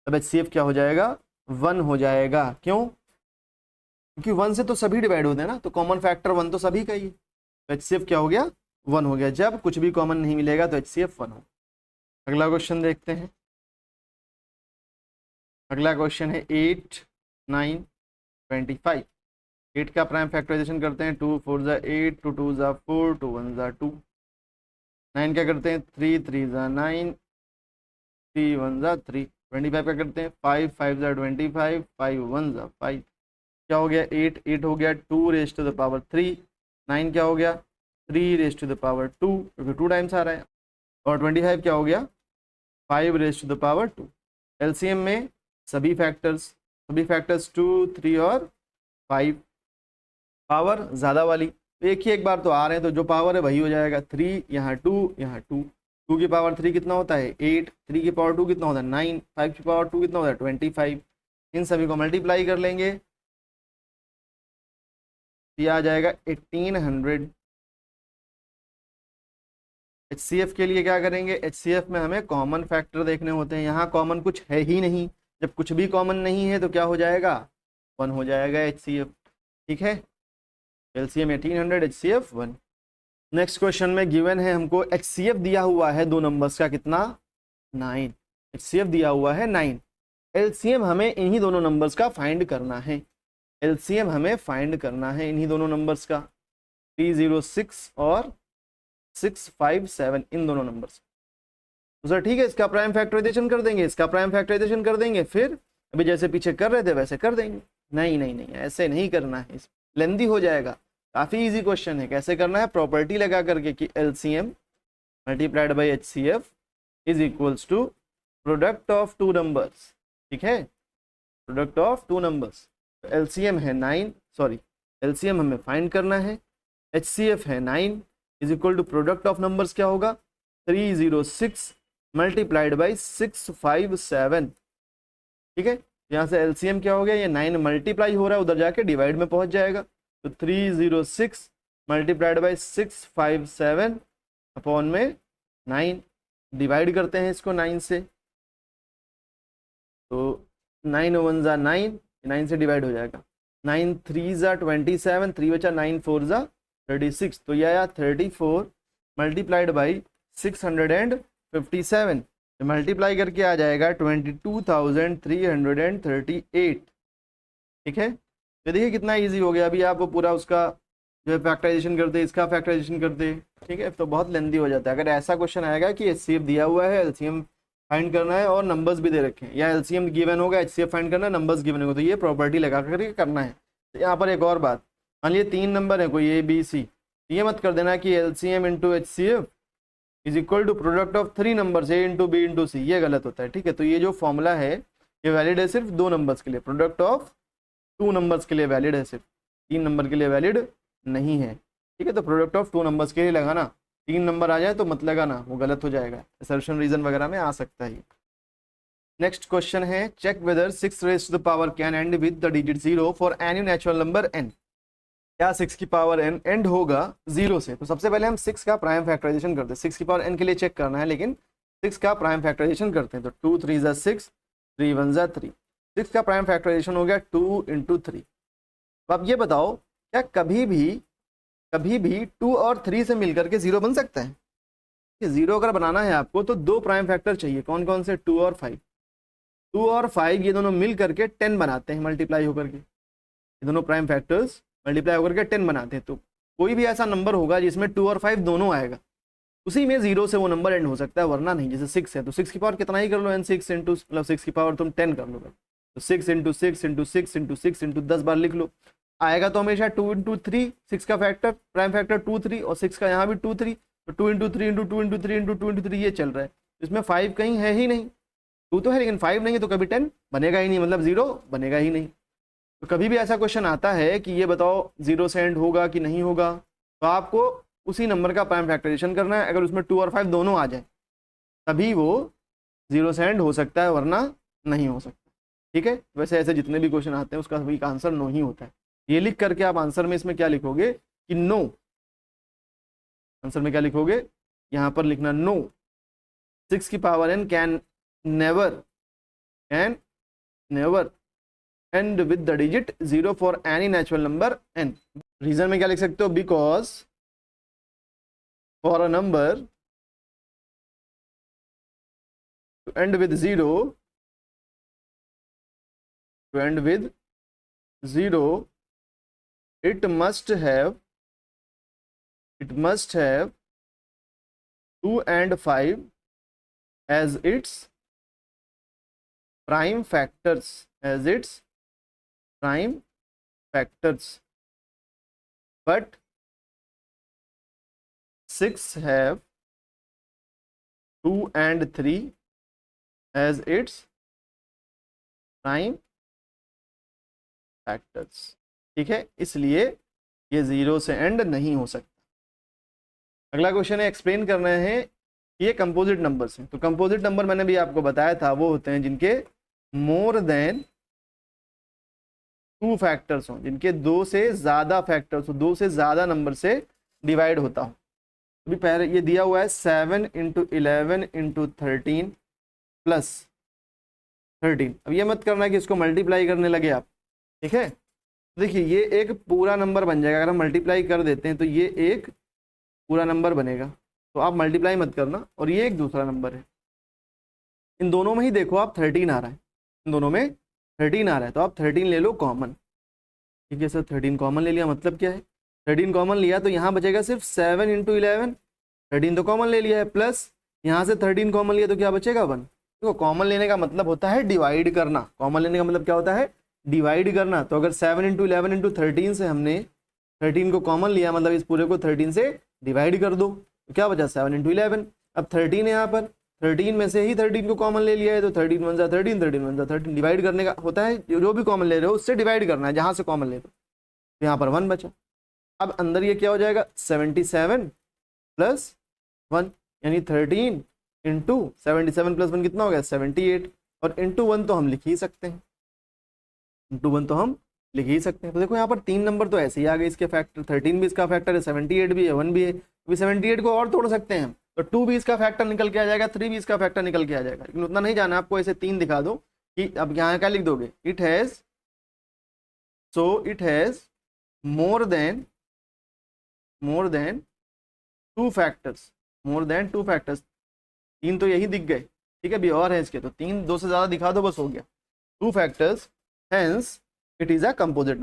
[SPEAKER 1] तब HCF क्या हो जाएगा, 1 हो जाएगा। क्यों? क्योंकि 1 से तो सभी डिवाइड होते हैं ना, तो कॉमन फैक्टर 1 तो सभी का ही है, तो HCF क्या हो गया, 1 हो गया। जब कुछ भी कॉमन नहीं मिलेगा तो HCF 1 हो। अगला क्वेश्चन देखते हैं। अगला क्वेश्चन है 8, 9, 25। 8 का प्राइम फैक्टराइजेशन करते हैं, 2 4 ज़ा 8, 2 2 ज़ा 4, 2 1 ज़ा 2। 9 क्या करते हैं, 3 3 ज़ा 9, 3 1 ज़ा 3। 25 का करते हैं, 5 5 ज़ा 25, 5 1 ज़ा 5। क्या हो गया, 8 8 हो गया 2 रेज टू द पावर 3। 9 क्या हो गया, 3 रेज टू द पावर 2, क्योंकि 2 टाइम्स आ रहा है। और 25 क्या हो गया, 5 raise to the power 2। LCM में सभी फैक्टर्स 2 3 और 5, पावर ज़्यादा वाली तो एक ही एक बार तो आ रहे हैं, तो जो पावर है वही हो जाएगा। 3 यहाँ 2 यहाँ 2, 2 की पावर 3 कितना होता है 8, 3 की पावर 2 कितना होता है 9, 5 की पावर 2 कितना होता है 25। इन सभी को मल्टीप्लाई कर लेंगे, ये आ जाएगा 1800। HCF के लिए क्या करेंगे, HCF में हमें कॉमन फैक्टर देखने होते हैं, यहाँ कॉमन कुछ है ही नहीं। जब कुछ भी कॉमन नहीं है तो क्या हो जाएगा, 1 हो जाएगा HCF। ठीक है, LCM 1800, HCF 1। नेक्स्ट क्वेश्चन में गिवन है हमको HCF दिया हुआ है दो नंबर्स का कितना, 9। HCF दिया हुआ है 9। LCM हमें इन्हीं दोनों नंबर्स का फाइंड करना है। LCM हमें फाइंड करना है इन्हीं दोनों नंबर्स का, 306 और 657, इन दोनों नंबर्स। तो सर ठीक है, इसका प्राइम फैक्टराइजेशन कर देंगे, इसका प्राइम फैक्टराइजेशन कर देंगे, फिर अभी जैसे पीछे कर रहे थे वैसे कर देंगे। नहीं नहीं नहीं, ऐसे नहीं करना है, इस लेंदी हो जाएगा। काफ़ी इजी क्वेश्चन है। कैसे करना है, प्रॉपर्टी लगा करके कि LCM multiplied by HCF is equals to product of two numbers. ठीक है, product of two numbers. LCM है 9, सॉरी LCM हमें फाइंड करना है, HCF है 9 is equal to product of numbers क्या होगा, 306 मल्टीप्लाइड बाई 657। ठीक है, यहाँ से LCM क्या हो गया, ये 9 मल्टीप्लाई हो रहा है, उधर जाके डिवाइड में पहुंच जाएगा। तो 306 मल्टीप्लाइड बाई 657 अपॉन में 9, डिवाइड करते हैं इसको 9 से, तो 9 1 ज़ा 9, 9 से डिवाइड हो जाएगा। 9 3 ज़ा 27, 3 बचा, 9 4 ज़ा 36, तो यह आया 34 मल्टीप्लाइड बाई 657, मल्टीप्लाई करके आ जाएगा 22,338। ठीक है, तो देखिए कितना इजी हो गया। अभी आप पूरा उसका जो है फैक्टराइजेशन करते, इसका फैक्टराइजेशन करते, ठीक है, तो बहुत लेंदी हो जाता है। अगर ऐसा क्वेश्चन आएगा कि HCF दिया हुआ है, LCM फाइंड करना है और नंबर्स भी दे रखे हैं, या LCM गिवन होगा, HCF फाइंड करना है, नंबर्स गिवन होगा, तो ये प्रॉपर्टी लगा करके करना है। तो यहाँ पर एक और बात, मान लीजिए 3 नंबर है कोई ABC, ये मत कर देना कि LCM into HCF is equal to product of 3 numbers A into B into C, ये गलत होता है। ठीक है, तो ये जो फॉर्मूला है ये वैलिड है सिर्फ 2 नंबर्स के लिए, प्रोडक्ट ऑफ 2 नंबर्स के लिए वैलिड है, सिर्फ 3 नंबर के लिए वैलिड नहीं है। ठीक है, तो प्रोडक्ट ऑफ 2 नंबर्स के लिए लगाना, 3 नंबर आ जाए तो मत लगाना, वो गलत हो जाएगा, असर्शन रीजन वगैरह में आ सकता है। नेक्स्ट क्वेश्चन है, check whether 6 raise to the power can end with the digit 0 for any natural number n। क्या 6 की पावर n एंड होगा 0 से? तो सबसे पहले हम 6 का प्राइम फैक्टराइजेशन करते हैं। 6 की पावर n के लिए चेक करना है, लेकिन 6 का प्राइम फैक्टराइजेशन करते हैं। तो 2 3 ज़ा 6, 3 1 ज़ा 3, 6 का प्राइम फैक्टराइजेशन हो गया 2 इंटू 3। तो अब ये बताओ, क्या कभी भी 2 और 3 से मिलकर के 0 बन सकता है? 0 अगर बनाना है आपको तो 2 प्राइम फैक्टर चाहिए। कौन कौन से? 2 और 5। 2 और 5 ये दोनों मिल करके 10 बनाते हैं, मल्टीप्लाई होकर के, ये दोनों प्राइम फैक्टर्स मल्टीप्लाई होकर के 10 बनाते हैं। तो कोई भी ऐसा नंबर होगा जिसमें 2 और 5 दोनों आएगा, उसी में 0 से वो नंबर एंड हो सकता है, वरना नहीं। जैसे 6 है तो 6 की पावर कितना ही कर लो, n 6 इंटू, मतलब 6 की पावर तुम 10 कर लो, तो 6 इंटू 6 इंटू 6 इंटू 6 इंटू 10 बार लिख लो, आएगा तो हमेशा 2 इंटू 3, 6 का फैक्टर प्राइम फैक्टर 2 3, और 6 का यहाँ भी 2 3, तो 2 into 3 into 2 into 3 into 2 into 3 ये चल रहा है। इसमें 5 कहीं है ही नहीं, 2 तो है लेकिन 5 नहीं है, तो कभी 10 बनेगा ही नहीं, मतलब 0 बनेगा ही नहीं। तो कभी भी ऐसा क्वेश्चन आता है कि ये बताओ 0 से एंड होगा कि नहीं होगा, तो आपको उसी नंबर का प्राइम फैक्टराइजेशन करना है। अगर उसमें 2 और 5 दोनों आ जाए तभी वो 0 से एंड हो सकता है, वरना नहीं हो सकता। ठीक है, वैसे ऐसे जितने भी क्वेश्चन आते हैं उसका सभी का आंसर नो ही होता है। ये लिख करके आप आंसर में इसमें क्या लिखोगे कि नो, आंसर में क्या लिखोगे, यहाँ पर लिखना नो, 6 की power n can never end with the digit 0 for any natural number n। Reason में क्या लिख सकते हो, because for a number to end with 0 it must have 2 and 5 as its prime factors, but 6 have 2 and 3 as its prime factors। ठीक है, इसलिए ये 0 से एंड नहीं हो सकता। अगला क्वेश्चन है, एक्सप्लेन करना है ये कंपोजिट नंबर्स हैं। तो कंपोजिट नंबर मैंने भी आपको बताया था वो होते हैं जिनके मोर देन 2 फैक्टर्स हों, जिनके 2 से ज़्यादा फैक्टर्स हो, 2 से ज़्यादा नंबर से डिवाइड होता हो। अभी पहले ये दिया हुआ है 7 × 11 × 13 प्लस 13। अब ये मत करना कि इसको मल्टीप्लाई करने लगे आप, ठीक है। देखिए ये एक पूरा नंबर बन जाएगा, अगर हम मल्टीप्लाई कर देते हैं तो ये एक पूरा नंबर बनेगा, तो आप मल्टीप्लाई मत करना। और ये एक दूसरा नंबर है, इन दोनों में ही देखो आप 13 आ रहा है, इन दोनों में 13 आ रहा है, तो आप 13 ले लो कॉमन। ठीक है सर, 13 कॉमन ले लिया, मतलब क्या है, 13 कॉमन लिया तो यहाँ बचेगा सिर्फ 7 × 11, 13 तो कॉमन ले लिया है, प्लस यहाँ से 13 कॉमन लिया तो क्या बचेगा 1। देखो कॉमन लेने का मतलब होता है डिवाइड करना, कॉमन लेने का मतलब क्या होता है, डिवाइड करना। तो अगर 7 × 11 × 13 से हमने 13 को कॉमन लिया, मतलब इस पूरे को 13 से डिवाइड कर दो, तो क्या बचा 7 × 11। अब 13 है यहाँ पर, 13 में से ही 13 को कॉमन ले लिया है, तो 13 × 1 = 13, 13 × 1 = 13। डिवाइड करने का होता है, जो भी कॉमन ले रहे हो उससे डिवाइड करना है, जहाँ से कॉमन ले लो। तो यहाँ पर 1 बचा। अब अंदर ये क्या हो जाएगा, 77 + 1, यानी 13 × 77 + 1 कितना हो गया 78, और इंटू 1 तो हम लिख ही सकते हैं, इंटू 1 तो हम लिख ही सकते हैं। तो देखो यहाँ पर 3 नंबर तो ऐसे ही आ गए इसके फैक्टर, 13 भी इसका फैक्टर है, 78 भी है, 1 भी है। अभी 78 को और तोड़ सकते हैं, तो 2 भी इसका फैक्टर निकल के आ जाएगा, 3 भी इसका फैक्टर निकल के आ जाएगा। लेकिन उतना नहीं जाना आपको, ऐसे 3 दिखा दो कि अब यहाँ क्या लिख दोगे, it has more than 2 factors, 3 तो यही दिख गए, ठीक है। अभी और है इसके, तो 3 2 से ज़्यादा दिखा दो, बस हो गया। 2 factors, hence it is a composite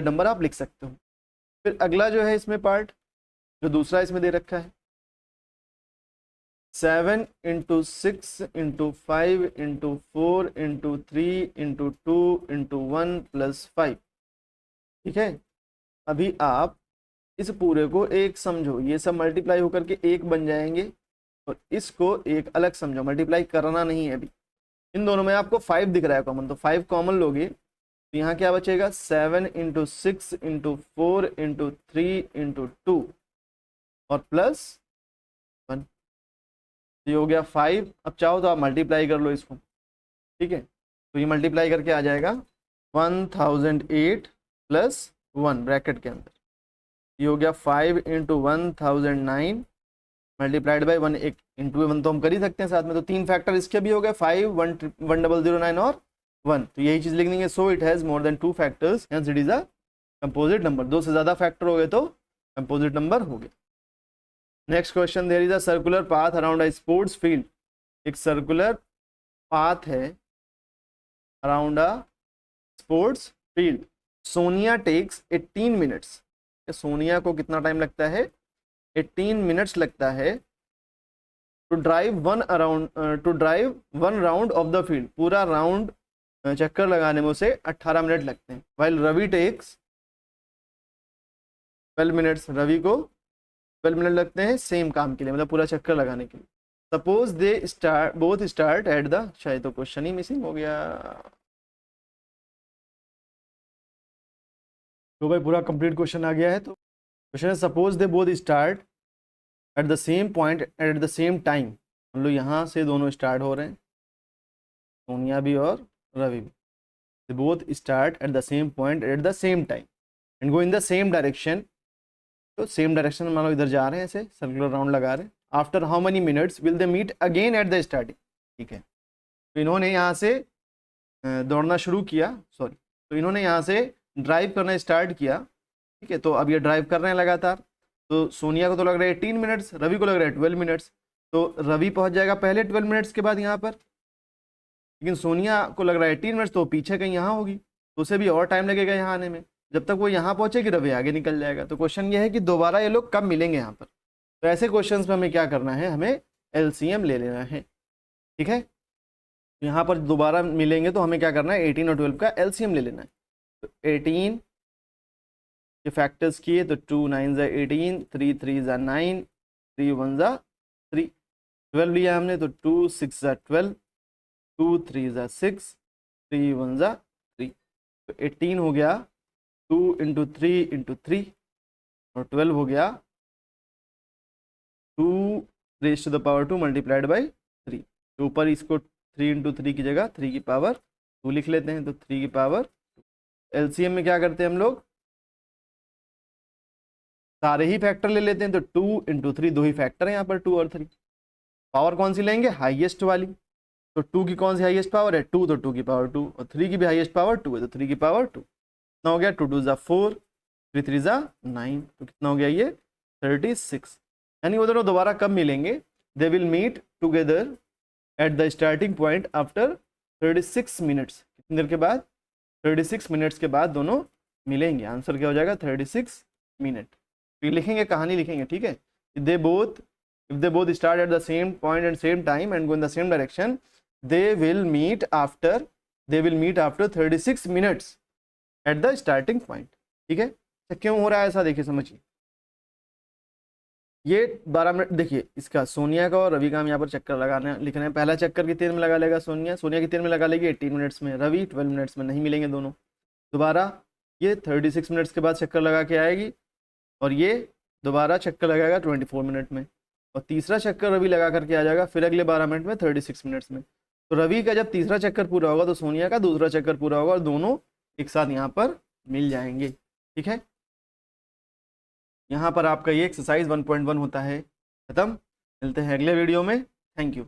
[SPEAKER 1] number, आप लिख सकते हो। फिर अगला जो है इसमें पार्ट, जो दूसरा इसमें दे रखा है, 7 × 6 × 5 × 4 × 3 × 2 × 1 + 5। ठीक है, अभी आप इस पूरे को एक समझो, ये सब मल्टीप्लाई होकर के एक बन जाएंगे, और इसको एक अलग समझो, मल्टीप्लाई करना नहीं है अभी। इन दोनों में आपको 5 दिख रहा है कॉमन, तो 5 कॉमन लोगे तो यहाँ क्या बचेगा, 7 × 6 × 4 × 3 × 2 और प्लस 1, ये हो गया 5। अब चाहो तो आप मल्टीप्लाई कर लो इसको, ठीक है। तो ये मल्टीप्लाई करके आ जाएगा 1008 + 1 ब्रैकेट के अंदर, ये हो गया 5 × 1009 मल्टीप्लाइड बाई 1, एक इंटू 1 तो हम कर ही सकते हैं साथ में, तो 3 फैक्टर इसके भी हो गए, 5 1009 और 1, तो यही चीज़ लिखनी है। So it has more than 2 factors, hence it is a composite number. 2 से ज़्यादा फैक्टर हो गए तो कंपोजिट नंबर हो गया। Next question, there is a circular path around a sports field. एक सर्कुलर पाथ है around a sports field. Sonia takes 18 minutes, Sonia को कितना टाइम लगता है, 18 मिनट्स लगता है to drive one round of the field. पूरा राउंड चक्कर लगाने में उसे 18 मिनट लगते हैं। While Ravi takes 12 minutes, Ravi को 12 मिनट लगते हैं सेम काम के लिए, मतलब पूरा चक्कर लगाने के लिए। Suppose they both start at the, शायद तो क्वेश्चन ही मिसिंग हो गया। तो भाई पूरा कंप्लीट क्वेश्चन आ गया है। तो क्वेश्चन है, suppose they both start at the same point at the same time. हम लोग यहाँ से दोनों स्टार्ट हो रहे हैं, सोनिया भी और रवि भी। They both start at the same point at the same time and go in the same direction तो सेम डायरेक्शन में मान लो इधर जा रहे हैं, ऐसे सर्कुलर राउंड लगा रहे हैं। After how many minutes will they meet again at the starting, ठीक है। तो इन्होंने यहाँ से दौड़ना शुरू किया, सॉरी, तो इन्होंने यहाँ से ड्राइव करना स्टार्ट किया, ठीक है। तो अब ये ड्राइव कर रहे हैं लगातार। तो सोनिया को तो लग रहा है 18 मिनट्स, रवि को लग रहा है 12 मिनट्स। तो रवि पहुँच जाएगा पहले 12 मिनट्स के बाद यहाँ पर, लेकिन सोनिया को लग रहा है 18 मिनट्स, तो पीछे कहीं यहाँ होगी, तो उसे भी और टाइम लगेगा यहाँ आने में। जब तक वो यहाँ पहुँचेगी रवि आगे निकल जाएगा। तो क्वेश्चन ये है कि दोबारा ये लोग कब मिलेंगे यहाँ पर। तो ऐसे क्वेश्चन में हमें क्या करना है, हमें LCM ले लेना है, ठीक है। यहाँ पर दोबारा मिलेंगे तो हमें क्या करना है, 18 और 12 का LCM ले लेना है। तो 18 के फैक्टर्स किए तो 2 9 ज़ा 18, 3 3 ज़ा 9, 3 1 ज़ा 3, 12 लिया हमने तो 2 6 ज़ा 12, 2 3 ज़ा 6, 3 1 ज़ा 3। तो 18 हो गया 2 इंटू 3 इंटू 3, और 12 हो गया 2 raise to the power 2 multiplied by 3। तो ऊपर इसको 3 इंटू 3 की जगह 3 की पावर 2 लिख लेते हैं, तो 3 की पावर। LCM में क्या करते हैं हम लोग, सारे ही फैक्टर ले लेते हैं। तो 2 इंटू 3, दो ही फैक्टर है यहाँ पर, 2 और 3। पावर कौन सी लेंगे, हाईएस्ट वाली। तो 2 की कौन सी हाईएस्ट पावर है, 2, तो 2 की पावर 2, और 3 की भी हाईएस्ट पावर 2 है, तो 3 की पावर 2। कितना हो गया, 2 2 ज़ा 4, 3 3 ज़ा 9, तो कितना हो गया ये 36। यानी वो दोनों दोबारा कब मिलेंगे, they will meet together at the starting point after 36 minutes. कितनी देर के बाद, 36 मिनट्स के बाद दोनों मिलेंगे। आंसर क्या हो जाएगा, 36 मिनट। फिर लिखेंगे, कहानी लिखेंगे, ठीक है। They both, if they both start at the same point and same time and go in the same direction, they will meet after 36 minutes at the starting point, ठीक है। तो क्यों हो रहा है ऐसा, देखिए समझिए। ये 12 मिनट, देखिए इसका सोनिया का और रवि का हम यहाँ पर चक्कर लगाने लिख रहे हैं। पहला चक्कर कितने में लगा लेगा सोनिया, कितने में लगा लेगी 18 मिनट्स में, रवि 12 मिनट्स में, नहीं मिलेंगे दोनों। दोबारा ये 36 मिनट्स के बाद चक्कर लगा के आएगी, और ये दोबारा चक्कर लगाएगा 24 मिनट में, और तीसरा चक्कर रवि लगा करके आ जाएगा फिर अगले 12 मिनट में 36 मिनट्स में। तो रवि का जब तीसरा चक्कर पूरा होगा तो सोनिया का दूसरा चक्कर पूरा होगा, और दोनों एक साथ यहाँ पर मिल जाएंगे, ठीक है। यहाँ पर आपका ये एक्सरसाइज 1.1 होता है खत्म। मिलते हैं अगले वीडियो में, थैंक यू।